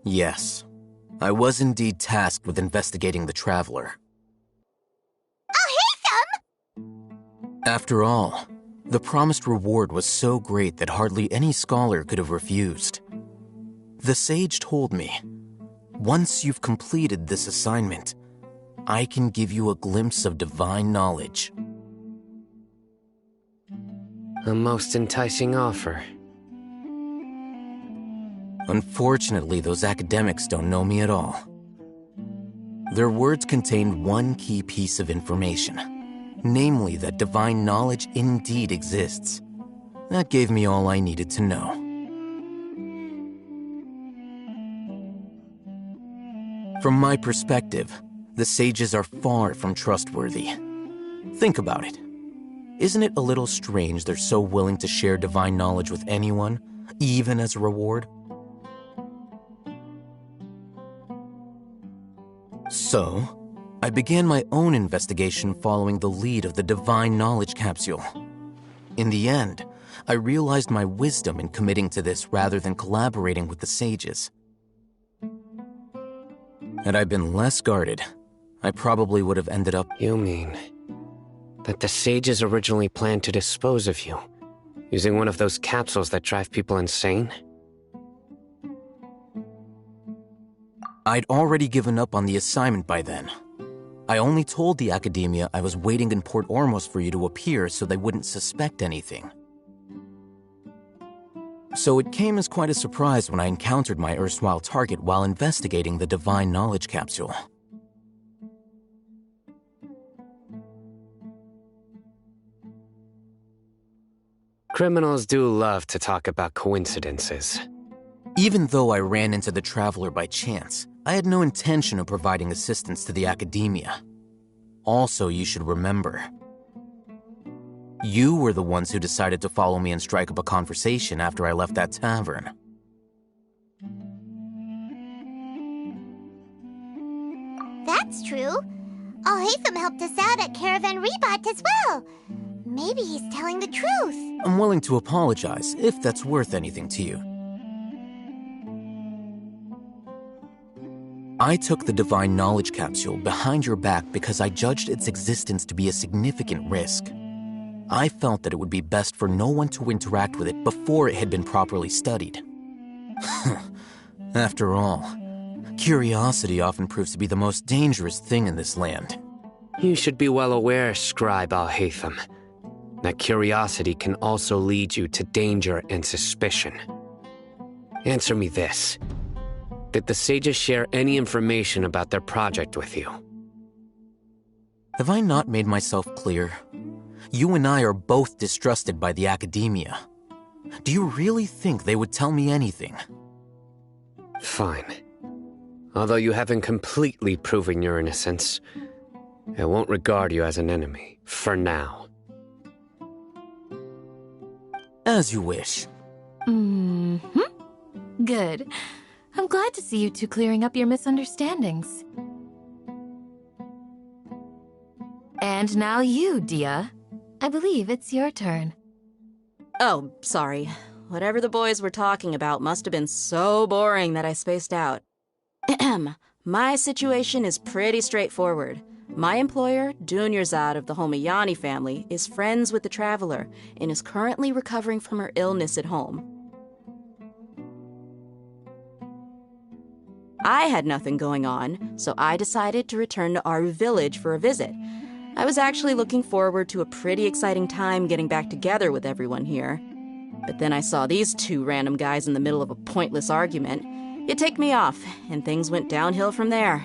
Yes. I was indeed tasked with investigating the Traveler. After all, the promised reward was so great that hardly any scholar could have refused. The sage told me, once you've completed this assignment, I can give you a glimpse of divine knowledge. A most enticing offer. Unfortunately, those academics don't know me at all. Their words contained one key piece of information, namely that divine knowledge indeed exists. That gave me all I needed to know. From my perspective, the sages are far from trustworthy. Think about it. Isn't it a little strange they're so willing to share divine knowledge with anyone, even as a reward? So, I began my own investigation following the lead of the Divine Knowledge Capsule. In the end, I realized my wisdom in committing to this rather than collaborating with the sages. Had I been less guarded, I probably would have ended up... You mean that the sages originally planned to dispose of you, using one of those capsules that drive people insane? I'd already given up on the assignment by then. I only told the Academia I was waiting in Port Ormos for you to appear so they wouldn't suspect anything. So it came as quite a surprise when I encountered my erstwhile target while investigating the Divine Knowledge Capsule. Criminals do love to talk about coincidences. Even though I ran into the Traveler by chance, I had no intention of providing assistance to the Academia. Also, you should remember, you were the ones who decided to follow me and strike up a conversation after I left that tavern. That's true. Alhaitham helped us out at Caravan Rebat as well. Maybe he's telling the truth. I'm willing to apologize if that's worth anything to you. I took the Divine Knowledge Capsule behind your back because I judged its existence to be a significant risk. I felt that it would be best for no one to interact with it before it had been properly studied. After all, curiosity often proves to be the most dangerous thing in this land. You should be well aware, Scribe Alhaitham, that curiosity can also lead you to danger and suspicion. Answer me this. Did the sages share any information about their project with you? Have I not made myself clear? You and I are both distrusted by the Academia. Do you really think they would tell me anything? Fine. Although you haven't completely proven your innocence, I won't regard you as an enemy, for now. As you wish. Good. I'm glad to see you two clearing up your misunderstandings. And now you, Dia. I believe it's your turn. Oh, sorry. Whatever the boys were talking about must have been so boring that I spaced out. My situation is pretty straightforward. My employer, Dunyarzad of the Homayani family, is friends with the Traveler and is currently recovering from her illness at home. I had nothing going on, so I decided to return to Aru Village for a visit. I was actually looking forward to a pretty exciting time getting back together with everyone here. But then I saw these two random guys in the middle of a pointless argument. It ticked me off, and things went downhill from there.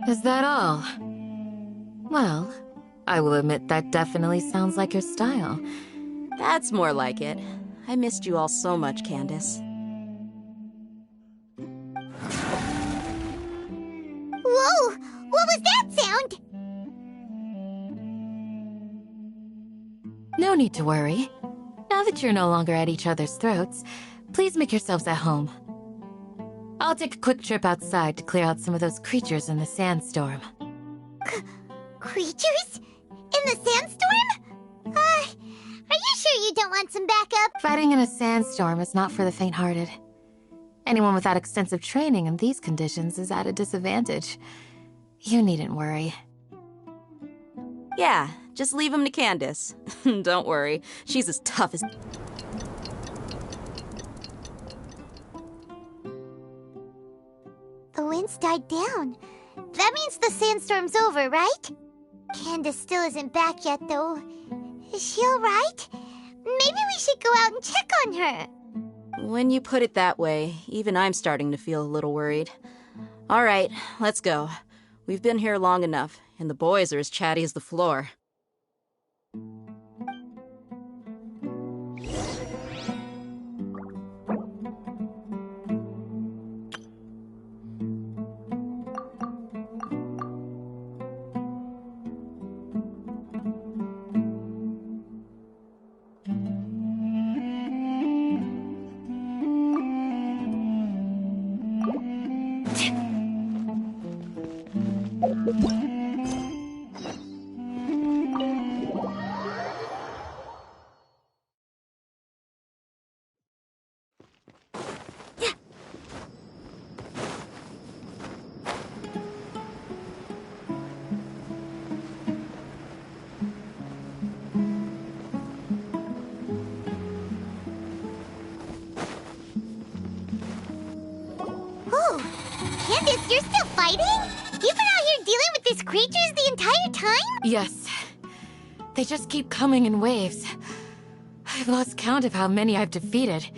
Is that all? Well, I will admit that definitely sounds like your style. That's more like it. I missed you all so much, Candace. Whoa! What was that sound? No need to worry. Now that you're no longer at each other's throats, please make yourselves at home. I'll take a quick trip outside to clear out some of those creatures in the sandstorm. Creatures? In the sandstorm? Are you sure you don't want some backup? Fighting in a sandstorm is not for the faint-hearted. Anyone without extensive training in these conditions is at a disadvantage. You needn't worry. Yeah, just leave him to Candace. Don't worry, she's as tough as... The wind's died down. That means the sandstorm's over, right? Candace still isn't back yet, though. Is she alright? Maybe we should go out and check on her. When you put it that way, even I'm starting to feel a little worried. All right, let's go. We've been here long enough, and the boys are as chatty as the floor. Candace, you're still fighting? You've been out here dealing with these creatures the entire time? Yes. They just keep coming in waves. I've lost count of how many I've defeated.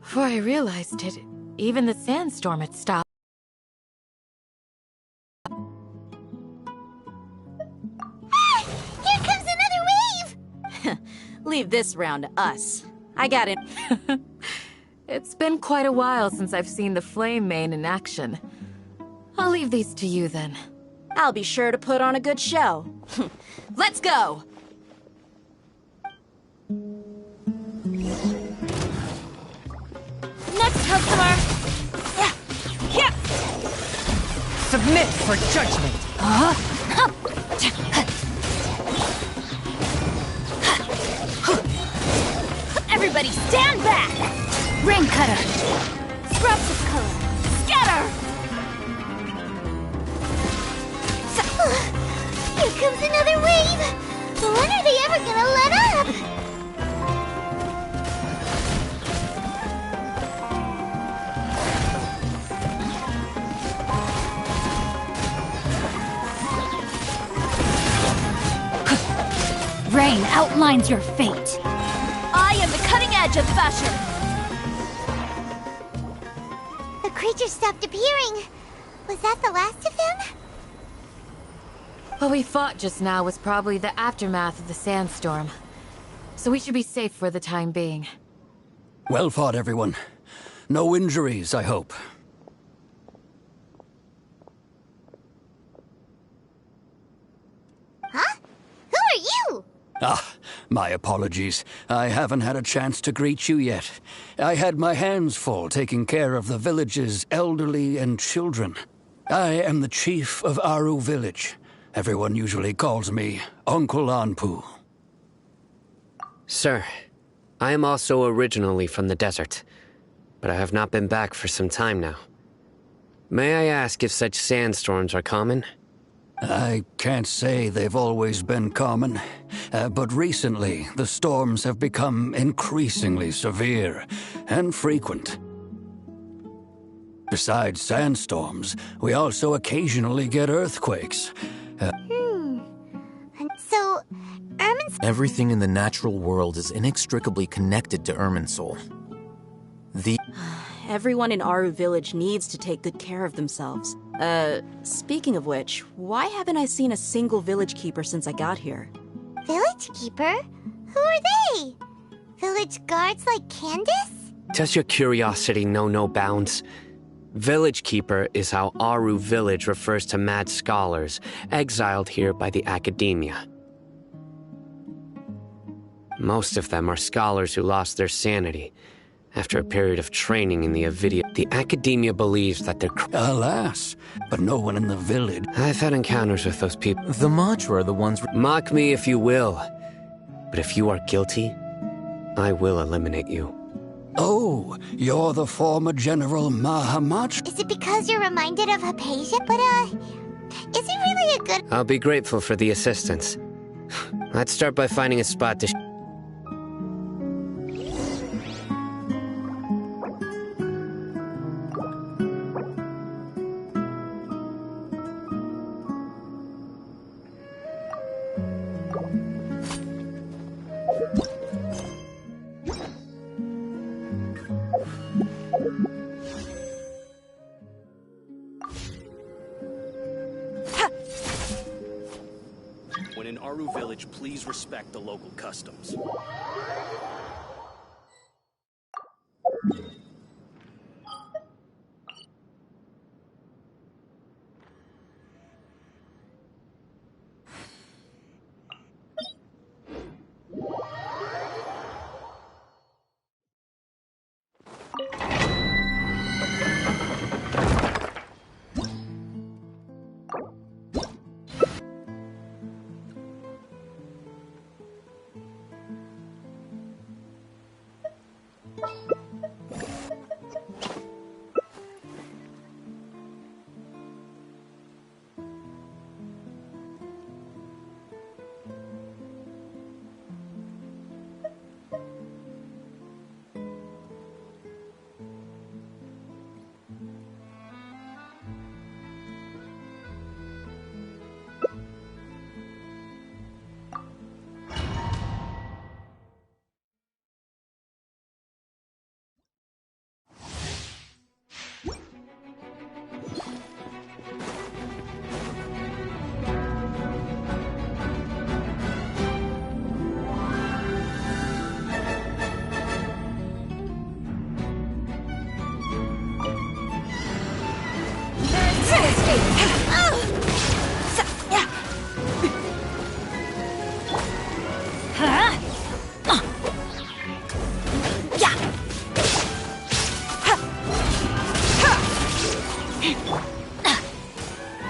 Before I realized it, even the sandstorm had stopped. Here comes another wave! Leave this round to us. I got it. It's been quite a while since I've seen the Flame Mane in action. I'll leave these to you then. I'll be sure to put on a good show. Let's go! Next customer! Yeah. Submit for judgment! Everybody stand back! Rain cutter! Scraps of color! Scatter! Here comes another wave! When are they ever gonna let up? Rain outlines your fate. I am the cutting edge of fashion. The creatures stopped appearing. Was that the last of them? What we fought just now was probably the aftermath of the sandstorm. So we should be safe for the time being. Well fought, everyone. No injuries, I hope. Huh? Who are you? Ah, my apologies. I haven't had a chance to greet you yet. I had my hands full taking care of the village's elderly and children. I am the chief of Aru village. Everyone usually calls me Uncle Anpu. Sir, I am also originally from the desert, but I have not been back for some time now. May I ask if such sandstorms are common? I can't say they've always been common, but recently the storms have become increasingly severe and frequent. Besides sandstorms, we also occasionally get earthquakes. So, Everything in the natural world is inextricably connected to Irminsul. Everyone in Aru village needs to take good care of themselves. Speaking of which, why haven't I seen a single village keeper since I got here? Village keeper? Who are they? Village guards like Candace? Does your curiosity know no bounds? Village Keeper is how Aru village refers to mad scholars exiled here by the academia. Most of them are scholars who lost their sanity after a period of training in the Avidia. The academia believes that they're... Alas, but no one in the village... I've had encounters with those people. The Matra are the ones... Mock me if you will, but if you are guilty, I will eliminate you. Oh, you're the former General Mahamach? Is it because you're reminded of Hypatia? But, is he really a good... I'll be grateful for the assistance. Let's start by finding a spot to... When in Aru village, please respect the local customs.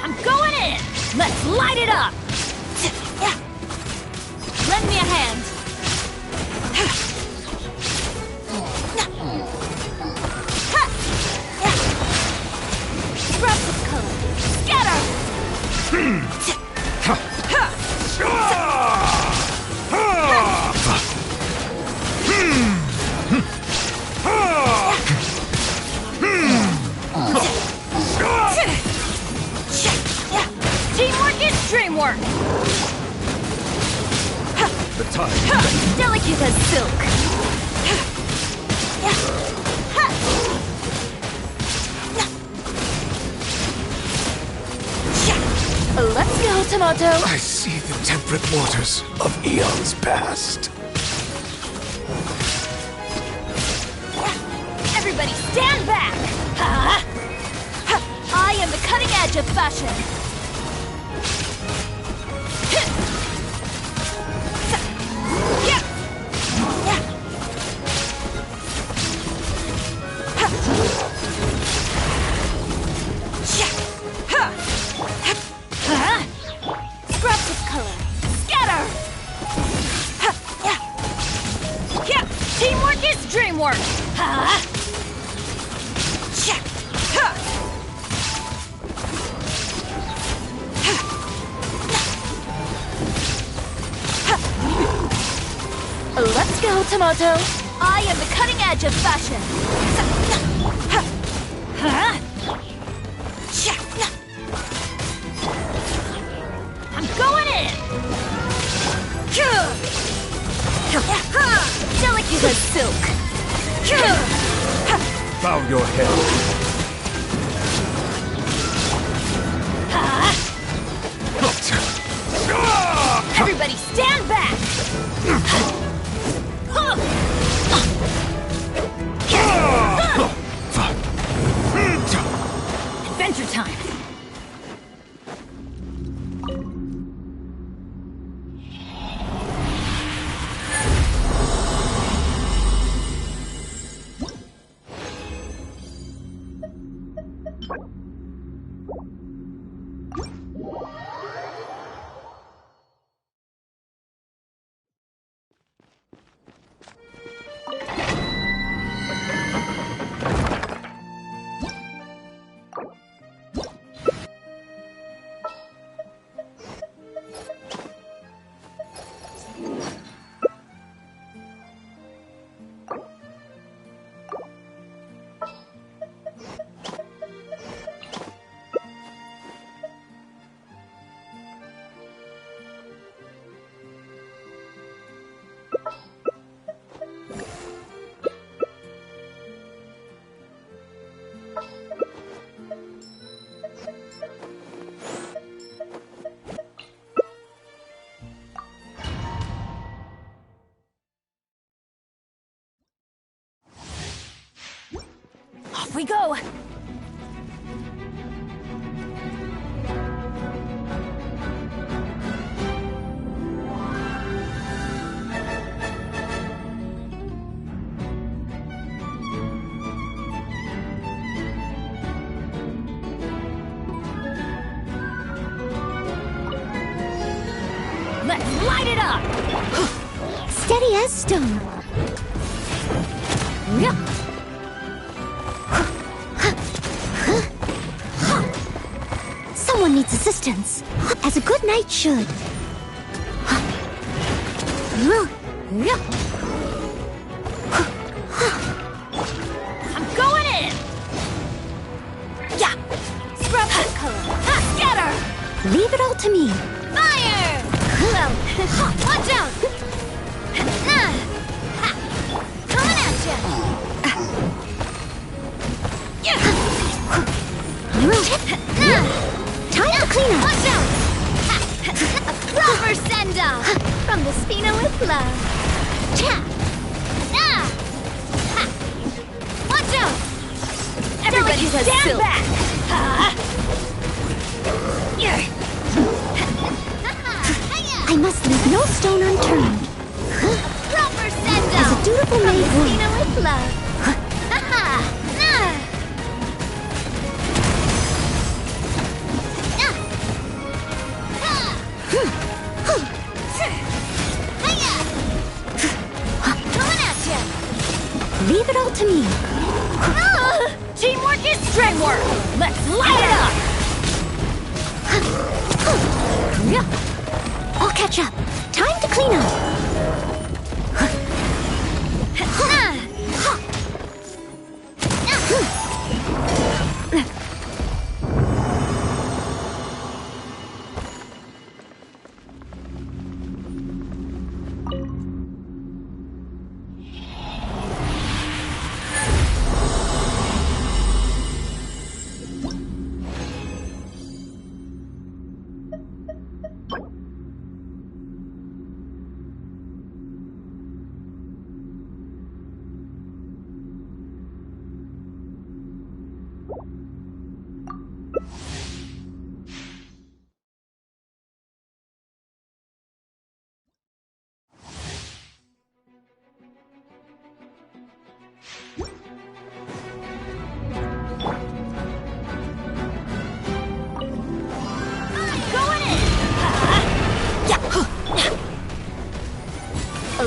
I'm going in! Let's light it up! Lend me a hand. Scraps of color. Scatter! Teamwork is dreamwork! The time. Delicate as silk. Let's go, Tomato. I see the temperate waters of eons past. Everybody stand back! I am the cutting edge of fashion. Scraps of color. Scatter! Teamwork is dreamwork! Let's go, Tomato. I am the cutting edge of fashion. I'm going in. Delicate as silk. Bow your head. Everybody stand back! Adventure time! we go! Let's light it up! Steady as stone. Someone needs assistance, as a good knight should. I'm going in! Yeah! Scrub the color! Scatter! Leave it all to me. Fire! Well, watch out! Coming at ya! Time to clean up. Watch out! A proper send-off from the Spina with love. Watch out! Everybody stand back! I must leave no stone unturned. Proper send-off As a dutiful from the maid would. Spina with love. Leave it all to me. Teamwork is strength. Let's light it up! I'll catch up. Time to clean up.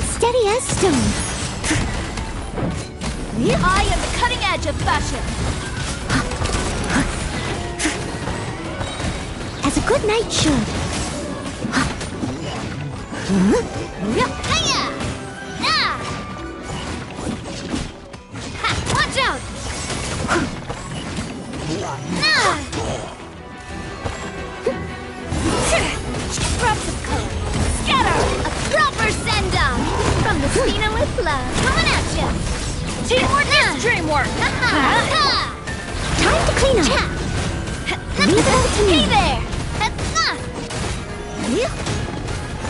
Steady as stone. I am the cutting edge of fashion. As a good knight should. Watch out! Scrubs of color. Scatter! A proper send-off from the Spina with love. Coming at ya! Teamwork is dreamwork! Time to clean up. Leave it all to me. Hey there!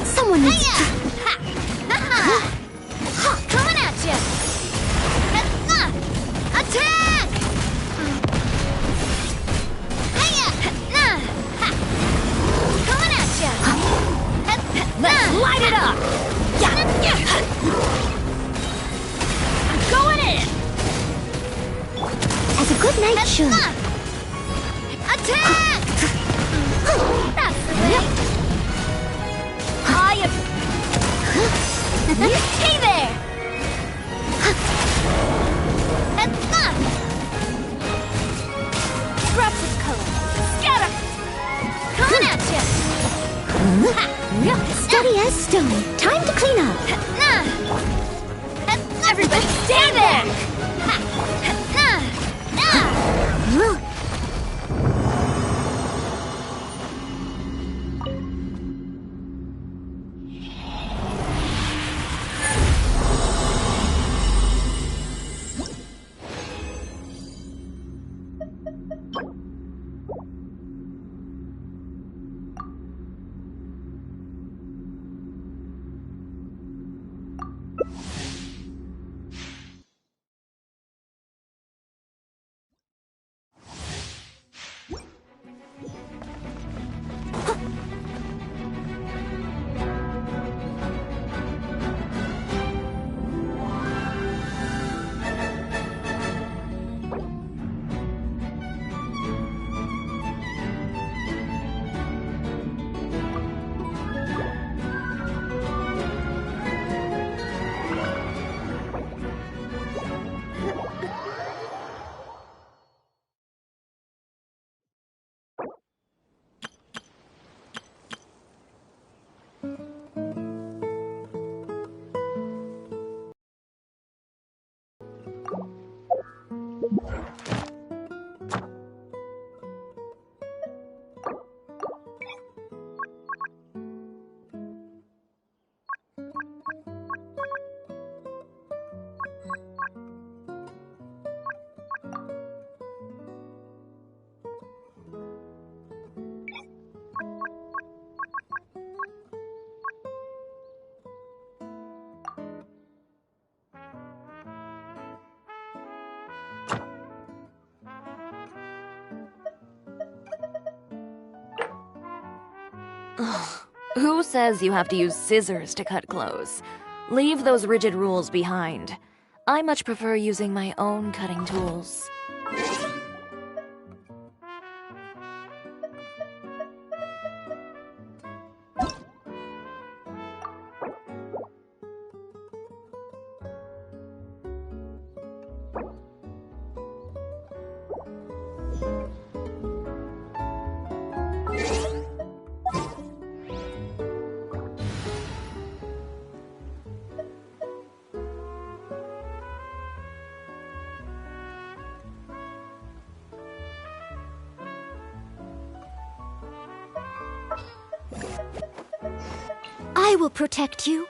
Someone needs Coming at ya! Attack! Coming at ya! Let's light it up! I'm going in! As a good knight should. Attack! That's the way! I am... Hey there! Scraps of color. Scatter! Coming at ya! Steady as stone. Time to clean up. Everybody stay there! Who says you have to use scissors to cut clothes? Leave those rigid rules behind. I much prefer using my own cutting tools. I will protect you.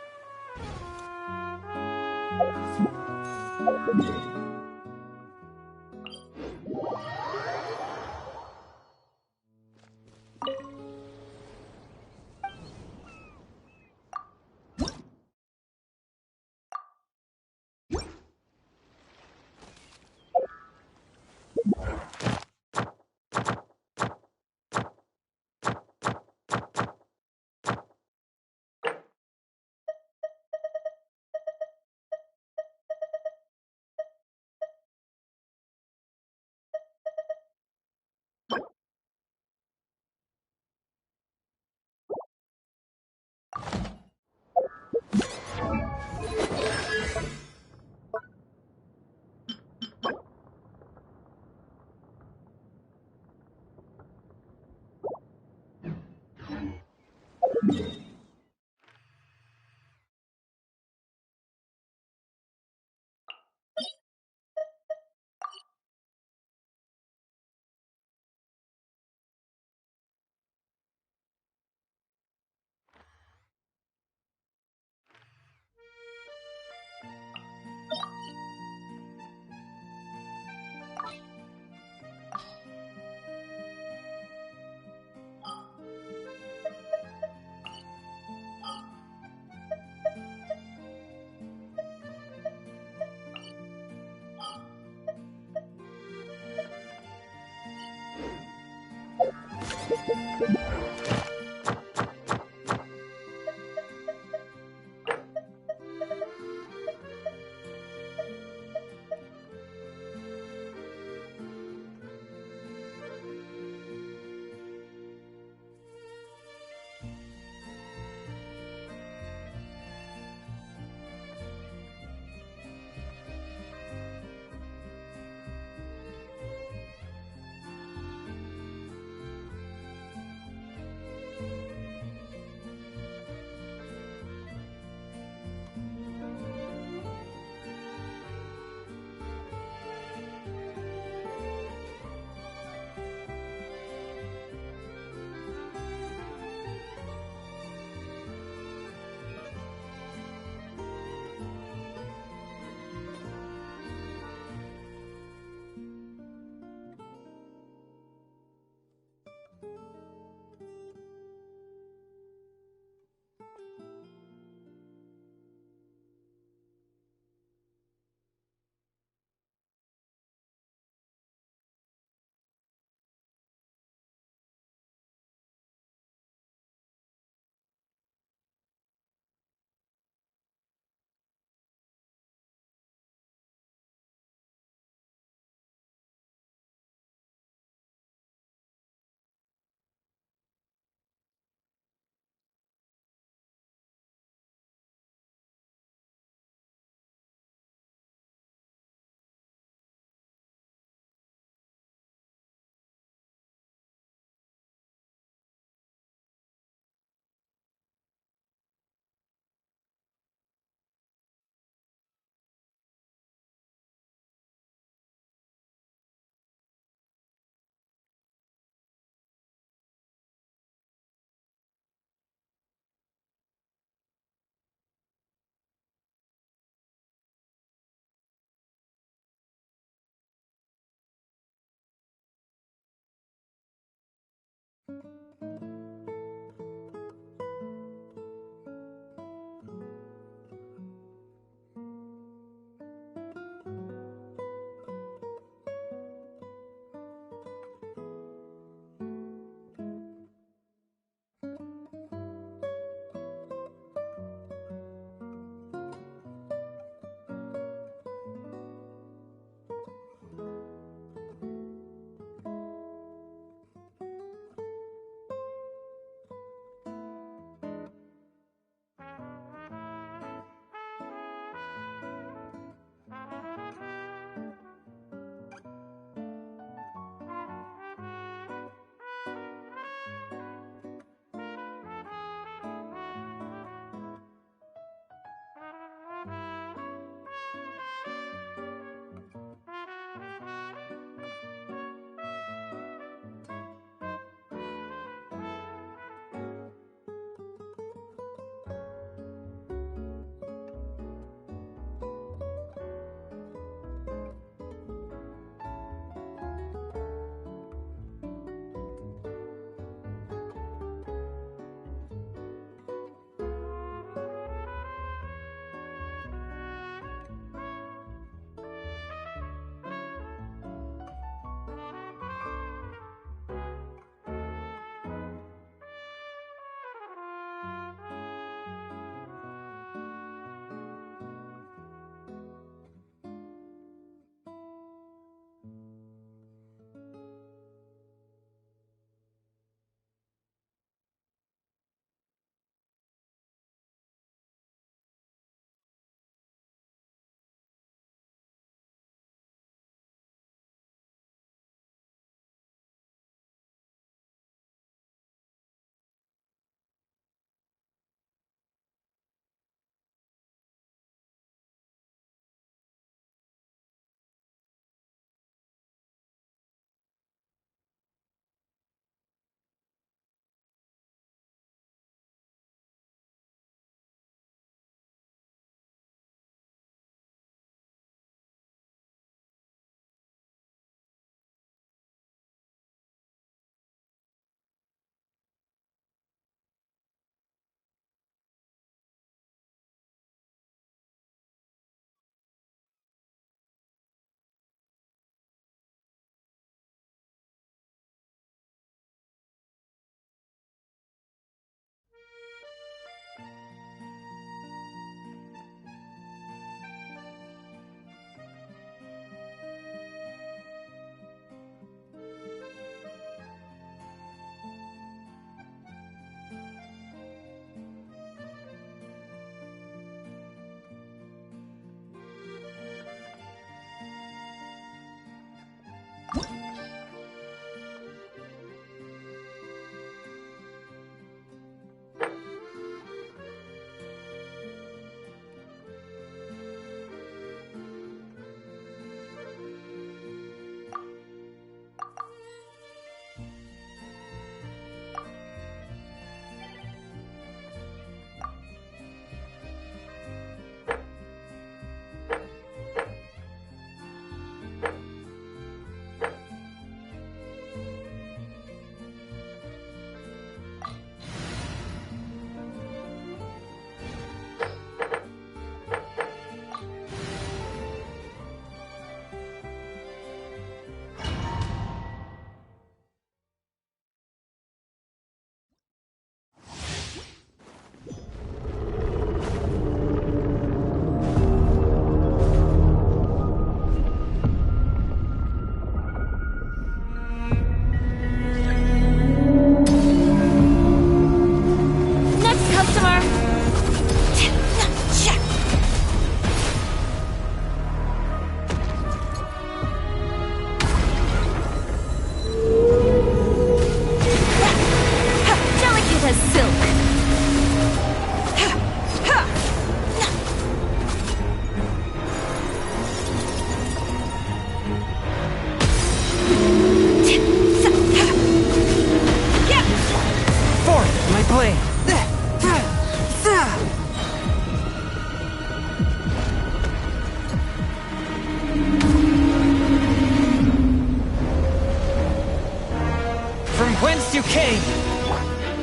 came!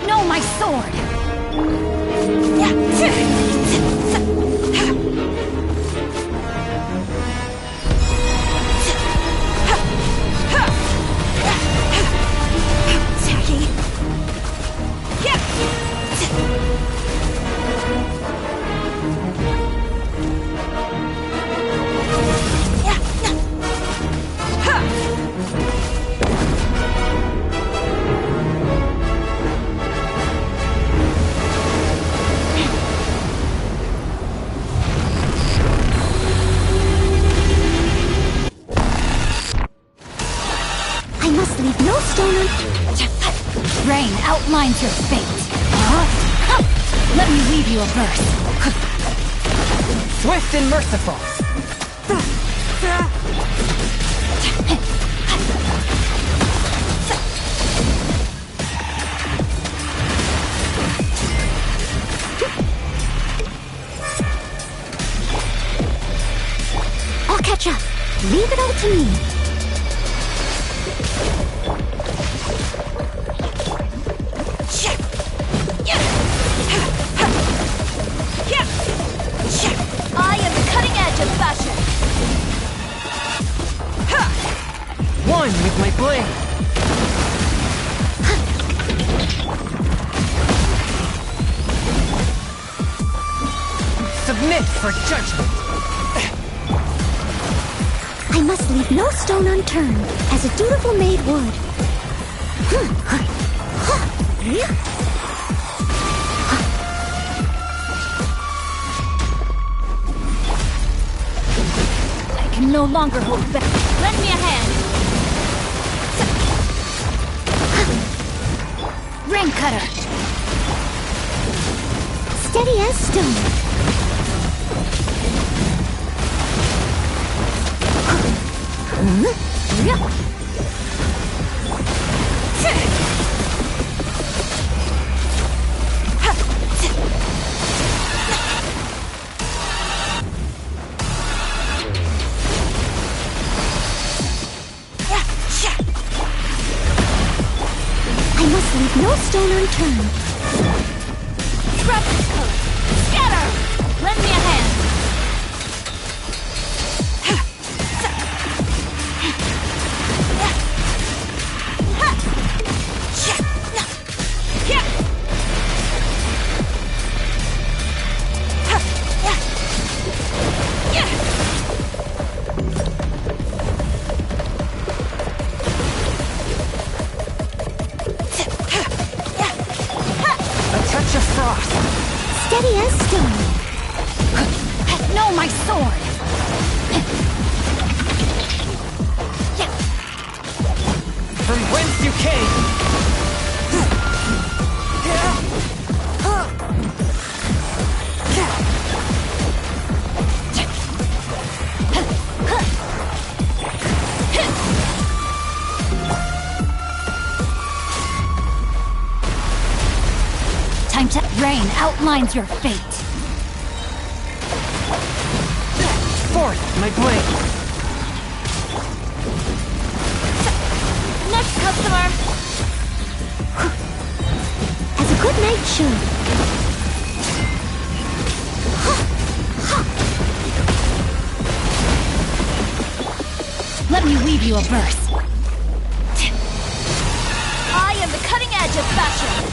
No, my sword! I must leave no stone Rain outlines your fate. Let me leave you a verse. Swift and merciful! I'll catch up. Leave it all to me. I am the cutting edge of fashion. One with my blade! Submit for judgment! I must leave no stone unturned, as a dutiful maid would. I can no longer hold back. Lend me a hand. Ring cutter! Steady as stone. I must leave no stone unturned. Scrap this color. Scatter! Lend me a hand. Steady as stone. No, my sword! From whence you came! Time to rain outlines your fate. Forth, my blade! Next customer. As a good knight should. Let me weave you a verse. I am the cutting edge of fashion.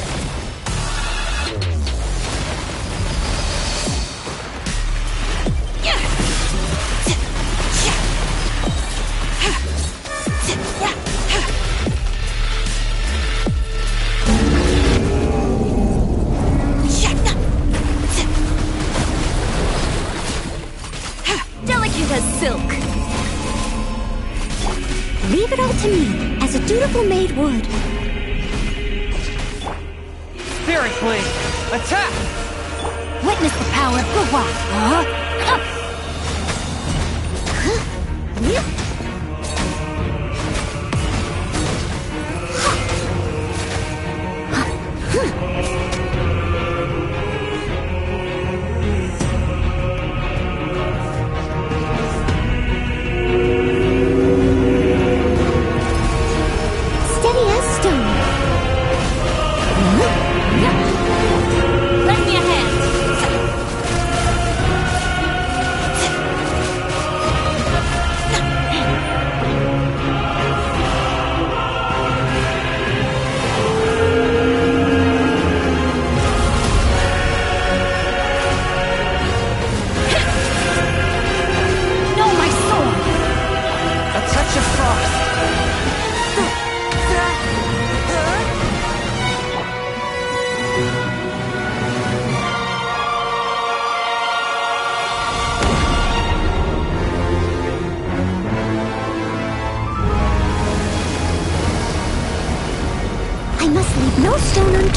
Delicate as silk. Leave it all to me, as a dutiful maid would. Spirit blade! Attack! Witness the power of Gua. Steady as stone.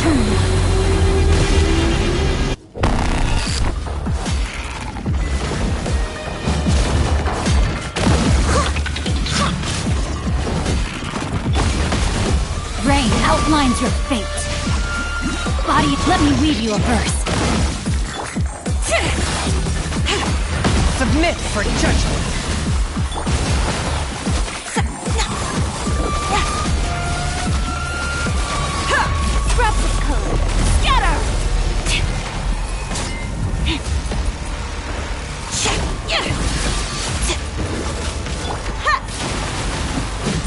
turn. Rain outlines your fate. Body, let me weave you a verse. Submit for judgment. Scraps of code. Scatter!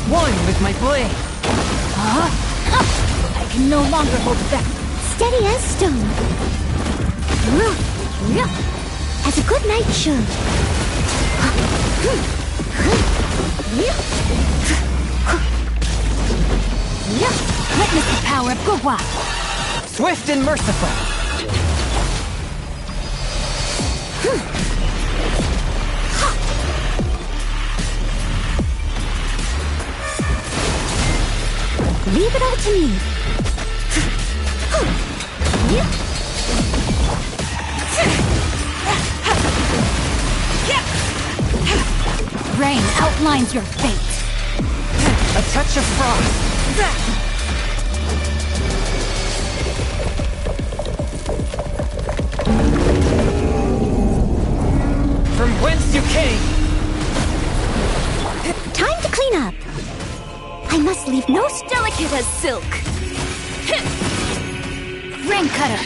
One with my blade. I can no longer hold back. Steady as stone. As a good knight should. Witness the power of Gugwa. Swift and merciful. Leave it all to me. Rain outlines your fate. A touch of frost. From whence you came. Time to clean up. I must leave no Delicate as silk. Rain cutter.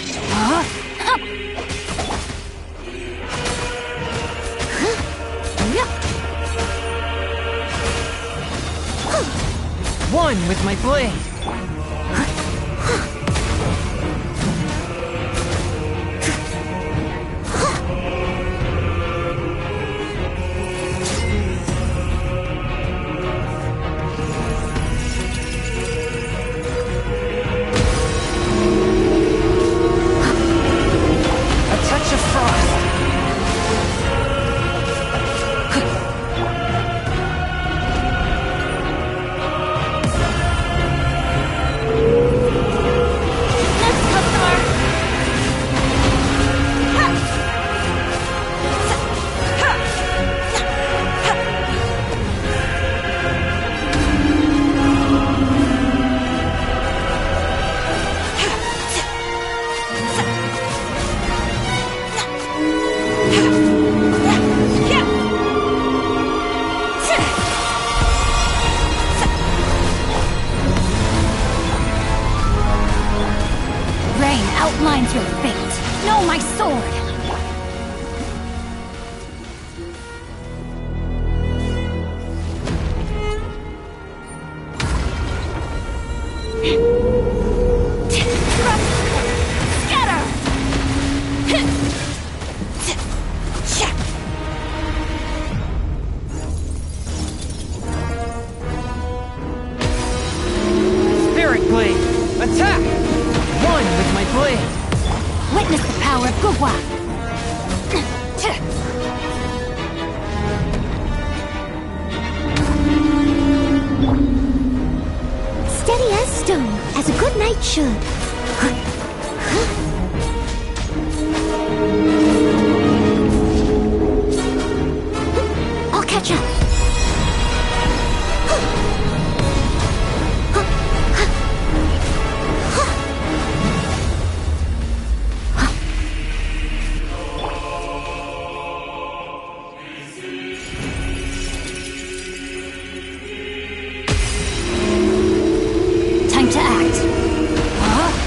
One with my blade. A touch of frost. Rain outlines your fate. Know my sword. Spirit blade. Attack! One with my blade. Witness the power of Gugwa. steady as stone, as a good knight should. I'll catch up. Time to act. Huh?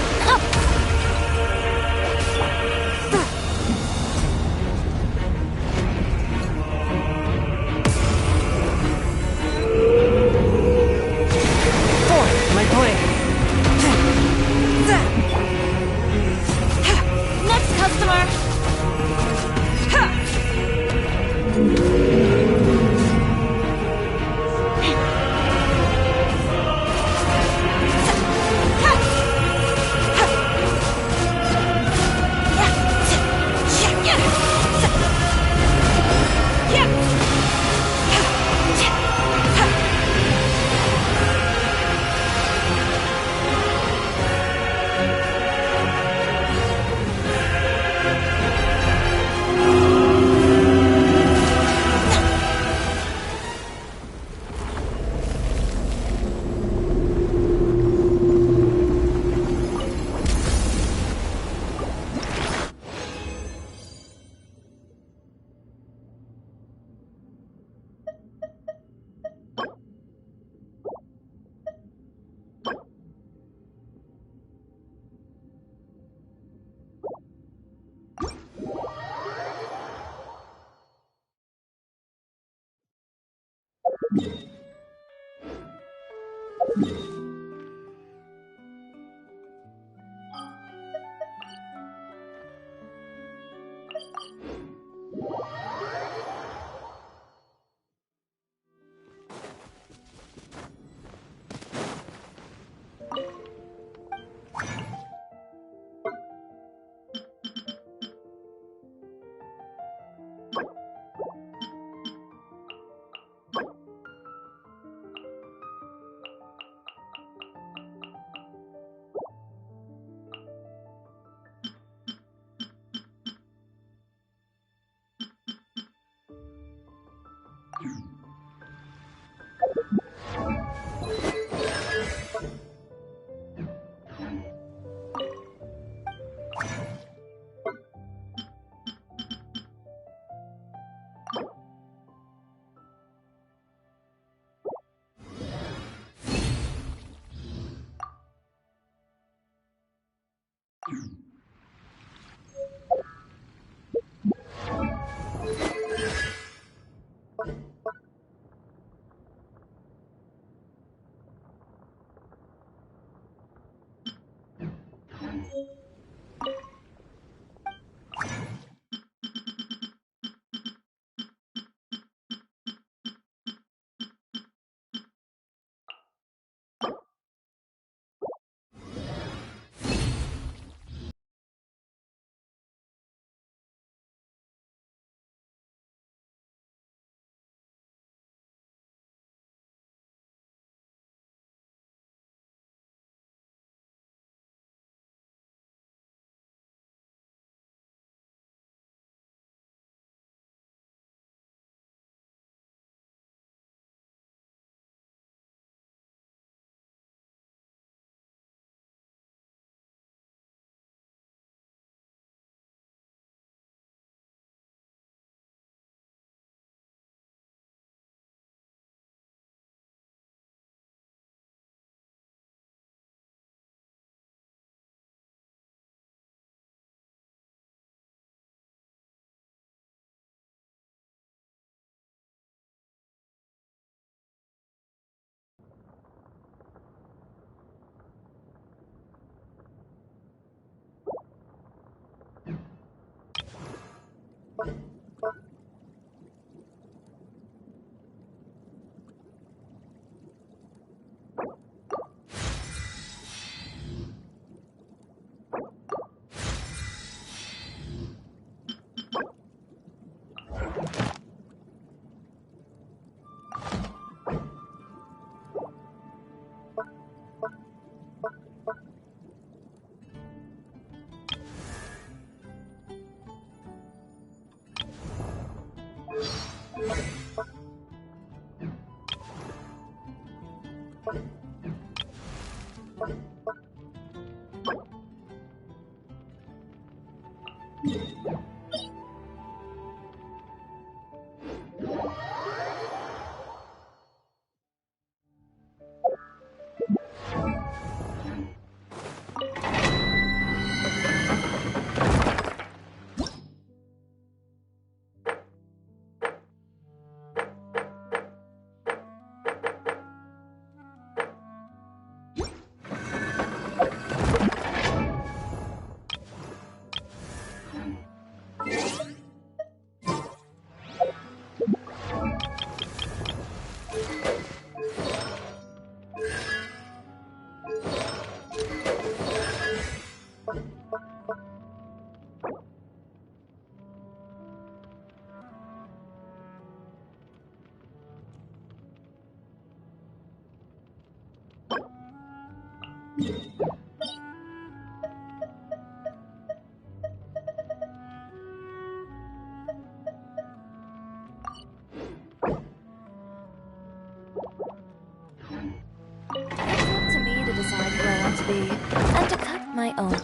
And to cut my own.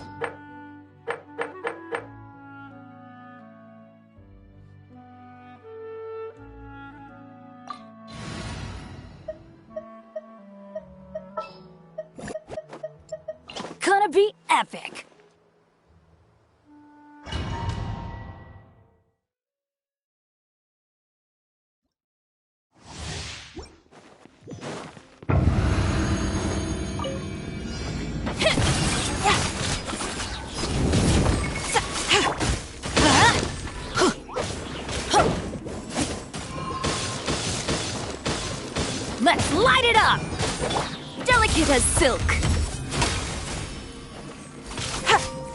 Gonna be epic! Let's light it up! Delicate as silk.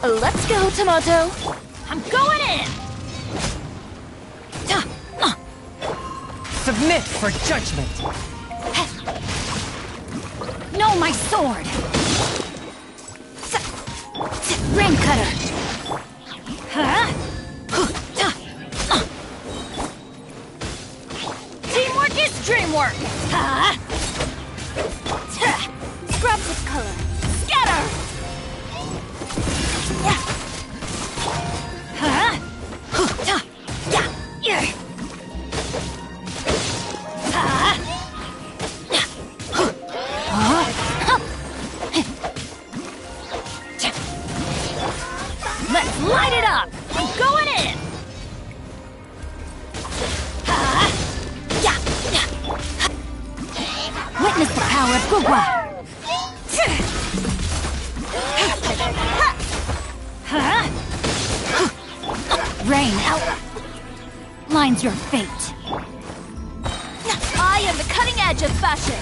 Let's go, Tomato. I'm going in! Submit for judgment. No, my sword! Rain cutter! Teamwork is dreamwork! Scraps of color. Scatter! Let's light it up! I'm going in! Witness the power of Gugwa! Rain outlines your fate. I am the cutting edge of fashion.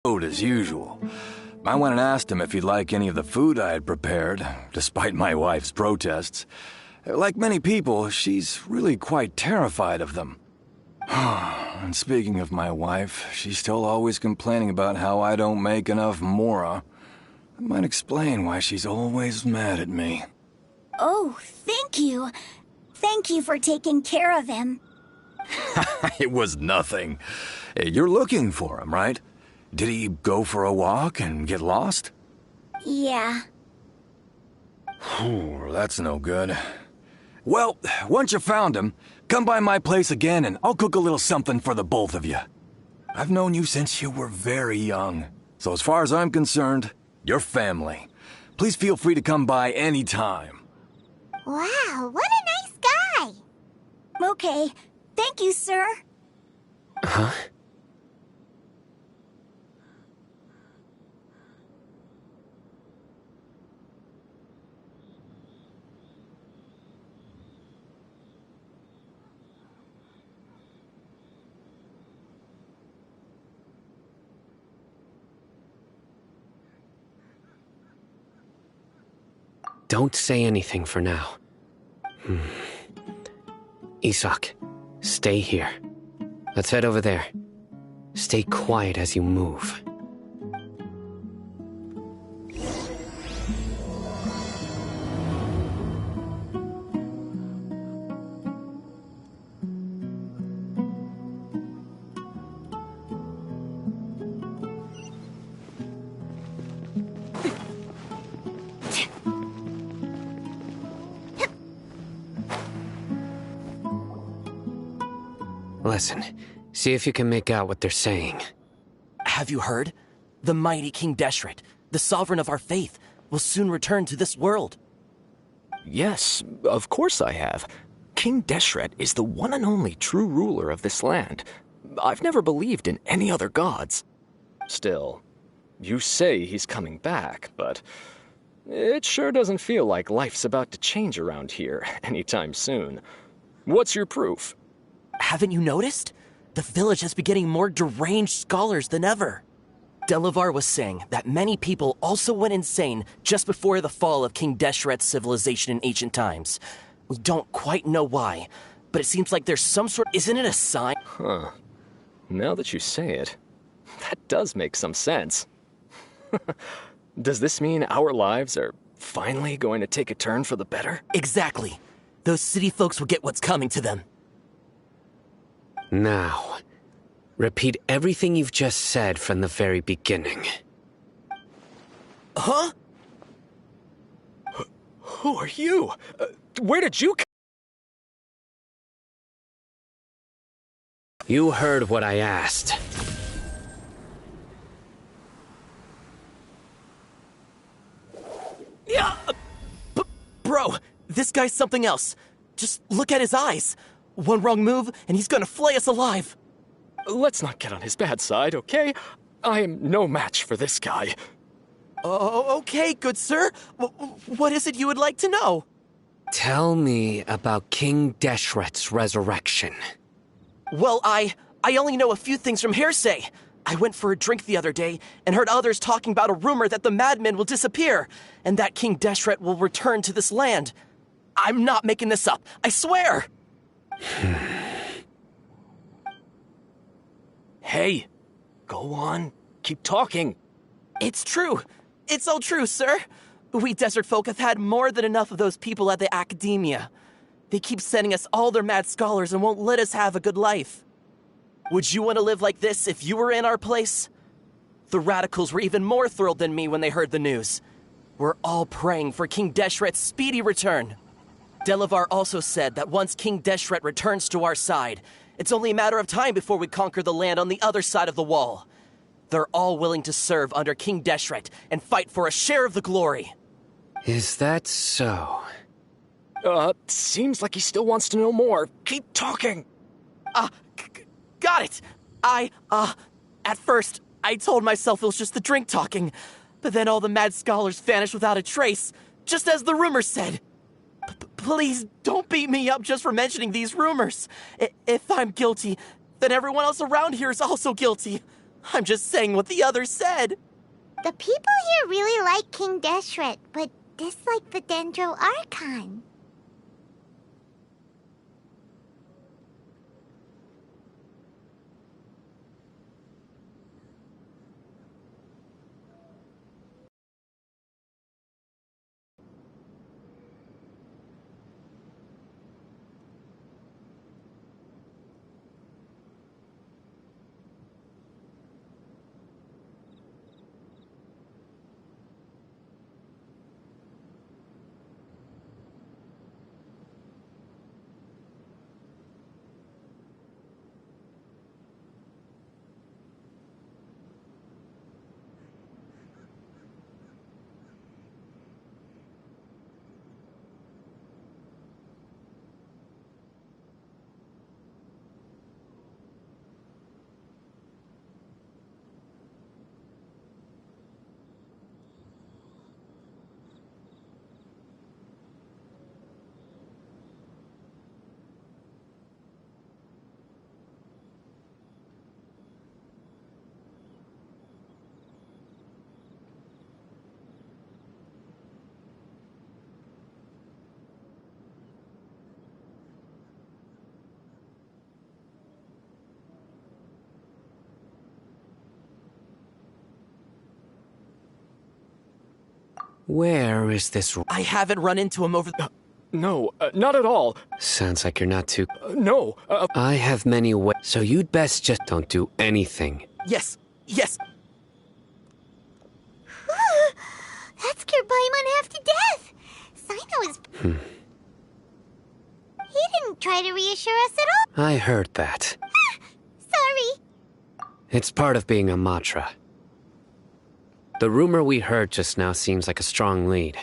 as usual. I went and asked him if he'd like any of the food I had prepared, despite my wife's protests. Like many people, she's really quite terrified of them. And speaking of my wife, she's still always complaining about how I don't make enough mora. That might explain why she's always mad at me. Oh, thank you. Thank you for taking care of him. It was nothing. You're looking for him, right? Did he go for a walk and get lost? Yeah. Whew, that's no good. Well, once you found him, come by my place again and I'll cook a little something for the both of you. I've known you since you were very young, so as far as I'm concerned, you're family. Please feel free to come by any time. Wow, what a nice guy! Okay, thank you, sir. Huh? Don't say anything for now. Isak, stay here. Let's head over there. Stay quiet as you move. Listen, see if you can make out what they're saying. Have you heard? The mighty King Deshret, the sovereign of our faith, will soon return to this world. Yes, of course I have. King Deshret is the one and only true ruler of this land. I've never believed in any other gods. Still, you say he's coming back, but it sure doesn't feel like life's about to change around here anytime soon. What's your proof? Haven't you noticed? The village has been getting more deranged scholars than ever. Delavar was saying that many people also went insane just before the fall of King Deshret's civilization in ancient times. We don't quite know why, but it seems like there's some sort... Isn't it a sign? Huh. Now that you say it, that does make some sense. Does this mean our lives are finally going to take a turn for the better? Exactly. Those city folks will get what's coming to them. Now, repeat everything you've just said from the very beginning. Huh? Who are you? Where did you come? You heard what I asked. Yeah! Bro, this guy's something else. Just look at his eyes. One wrong move, and he's gonna flay us alive. Let's not get on his bad side, okay? I am no match for this guy. Oh, okay, good sir. What is it you would like to know? Tell me about King Deshret's resurrection. Well, I only know a few things from hearsay. I went for a drink the other day and heard others talking about a rumor that the madmen will disappear and that King Deshret will return to this land. I'm not making this up, I swear! Hey, go on. Keep talking. It's true. It's all true, sir. We desert folk have had more than enough of those people at the academia. They keep sending us all their mad scholars and won't let us have a good life. Would you want to live like this if you were in our place? The radicals were even more thrilled than me when they heard the news. We're all praying for King Deshret's speedy return. Delavar also said that once King Deshret returns to our side, it's only a matter of time before we conquer the land on the other side of the wall. They're all willing to serve under King Deshret and fight for a share of the glory. Is that so? Seems like he still wants to know more. Keep talking. Got it. At first, I told myself it was just the drink talking, but then all the mad scholars vanished without a trace, just as the rumors said. Please don't beat me up just for mentioning these rumors. If I'm guilty, then everyone else around here is also guilty. I'm just saying what the others said. The people here really like King Deshret, but dislike the Dendro Archon. Where is this? I haven't run into him over the... No, not at all. Sounds like you're not too... No. I have many ways, so you'd best just don't do anything. Yes, yes. That scared Paimon half to death. Sino is... He didn't try to reassure us at all. I heard that. Sorry. It's part of being a Matra. The rumor we heard just now seems like a strong lead.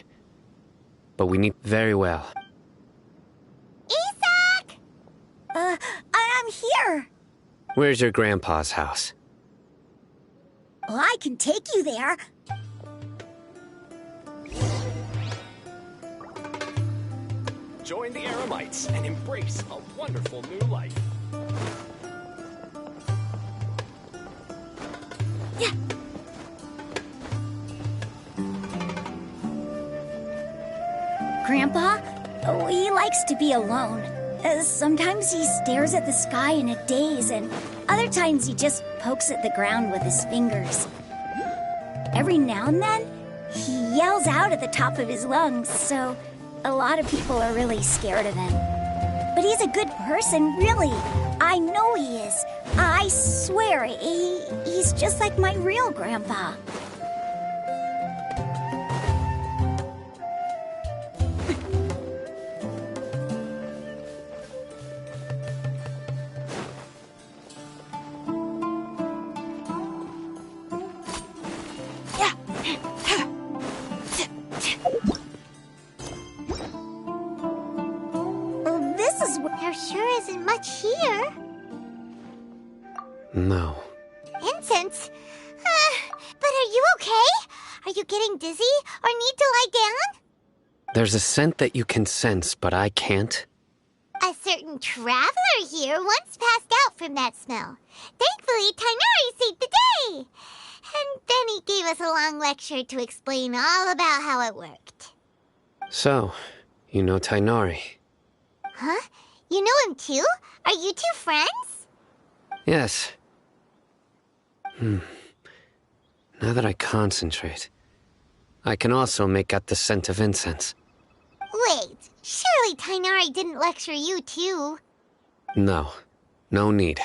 But we need... Very well. Isaac! I'm here. Where's your grandpa's house? Well, I can take you there. Join the Eremites and embrace a wonderful new life. Yeah. Grandpa? Oh, he likes to be alone. Sometimes he stares at the sky in a daze, and other times he just pokes at the ground with his fingers. Every now and then, he yells out at the top of his lungs, so a lot of people are really scared of him. But he's a good person, really. I know he is. I swear, he's just like my real grandpa. There sure isn't much here. No. Incense? But are you okay? Are you getting dizzy or need to lie down? There's a scent that you can sense, but I can't. A certain traveler here once passed out from that smell. Thankfully, Tighnari saved the day. And then he gave us a long lecture to explain all about how it worked. So, you know Tighnari? Huh? You know him too? Are you two friends? Yes. Now that I concentrate, I can also make out the scent of incense. Wait, surely Tighnari didn't lecture you too? No. No need.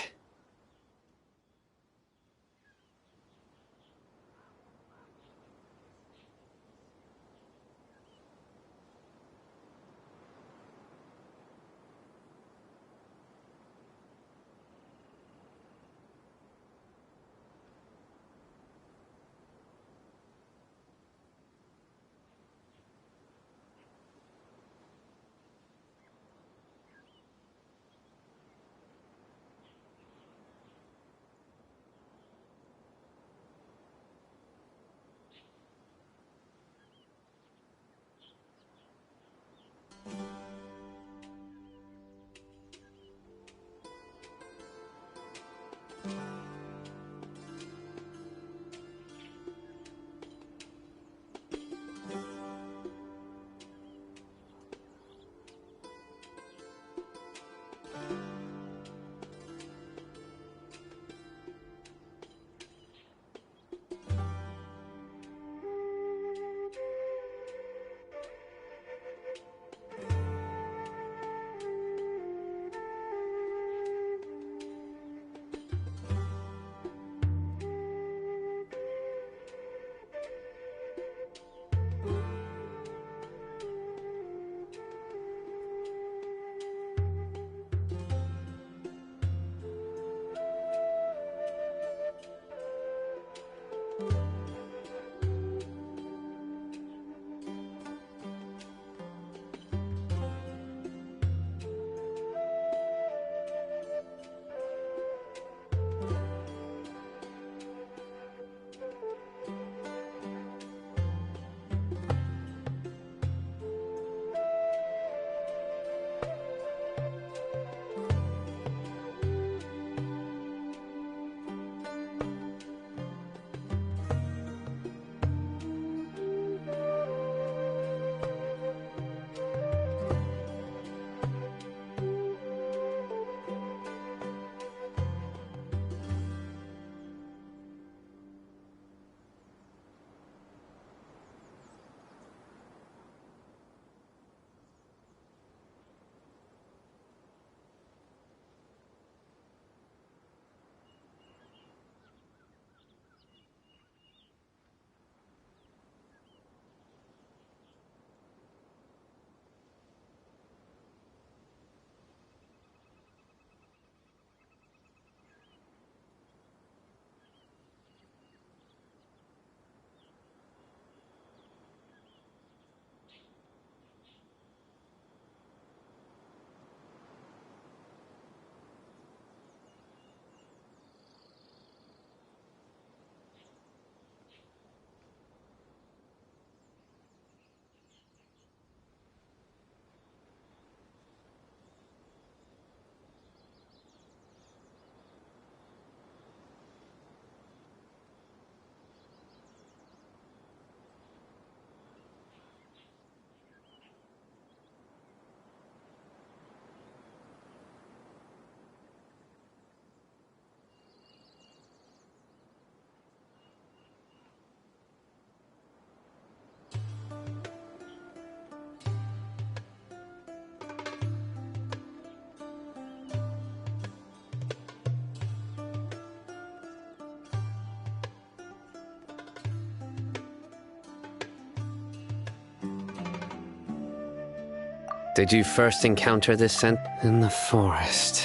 Did you first encounter this scent? In the forest.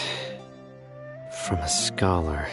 From a scholar.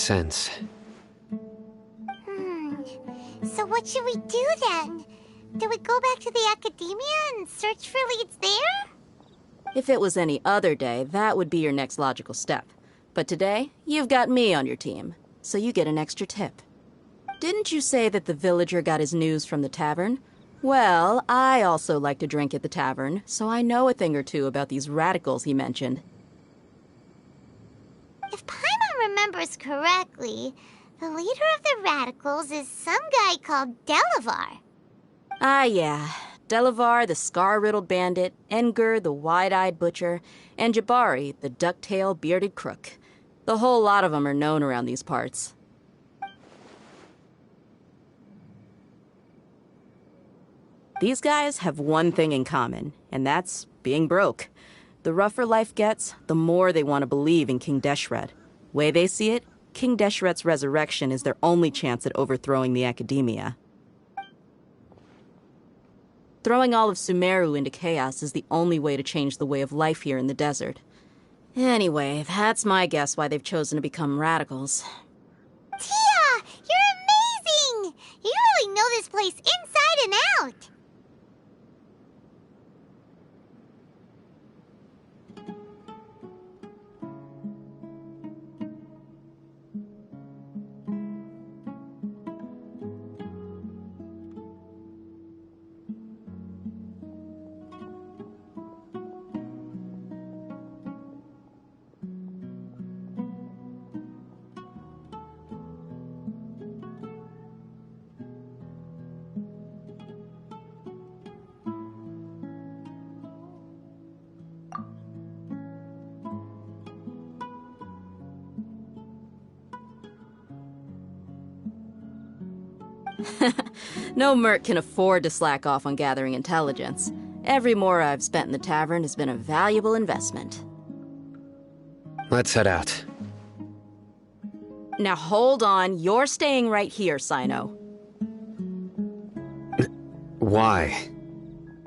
sense. So what should we do then? Do we go back to the academia and search for leads there? If it was any other day, that would be your next logical step. But today, you've got me on your team, so you get an extra tip. Didn't you say that the villager got his news from the tavern? Well, I also like to drink at the tavern, so I know a thing or two about these radicals he mentioned. If Paimon remembers correctly, the leader of the radicals is some guy called Delavar. Ah, yeah. Delavar, the scar-riddled bandit, Engur, the wide-eyed butcher, and Jabari, the duck-tailed bearded crook. The whole lot of them are known around these parts. These guys have one thing in common, and that's being broke. The rougher life gets, the more they want to believe in King Deshret. Way they see it, King Deshret's resurrection is their only chance at overthrowing the academia. Throwing all of Sumeru into chaos is the only way to change the way of life here in the desert. Anyway, that's my guess why they've chosen to become radicals. Tia! You're amazing! You really know this place inside and out! No merc can afford to slack off on gathering intelligence. Every mora I've spent in the tavern has been a valuable investment. Let's head out. Now hold on, you're staying right here, Sino. Why?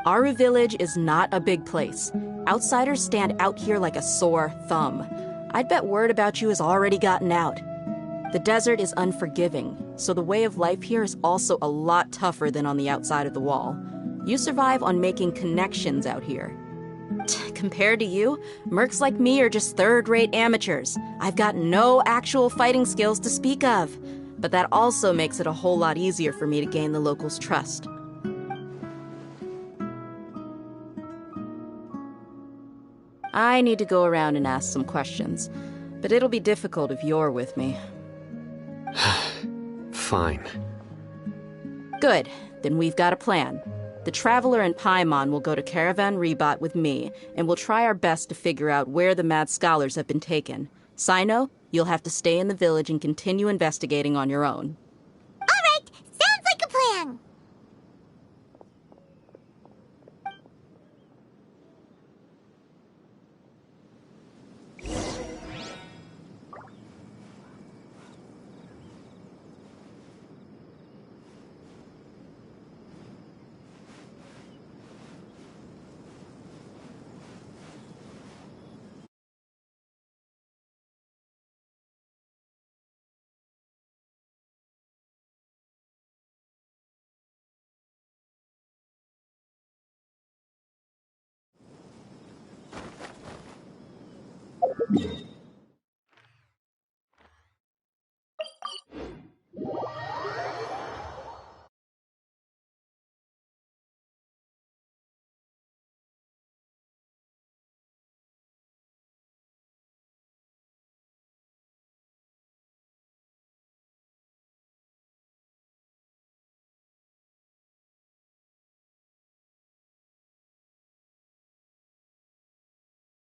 Aru Village is not a big place. Outsiders stand out here like a sore thumb. I'd bet word about you has already gotten out. The desert is unforgiving, so the way of life here is also a lot tougher than on the outside of the wall. You survive on making connections out here. Compared to you, mercs like me are just third-rate amateurs. I've got no actual fighting skills to speak of. But that also makes it a whole lot easier for me to gain the locals' trust. I need to go around and ask some questions, but it'll be difficult if you're with me. Fine. Good. Then we've got a plan. The Traveler and Paimon will go to Caravan Rebat with me, and we'll try our best to figure out where the mad scholars have been taken. Sino, you'll have to stay in the village and continue investigating on your own. All right! Sounds like a plan!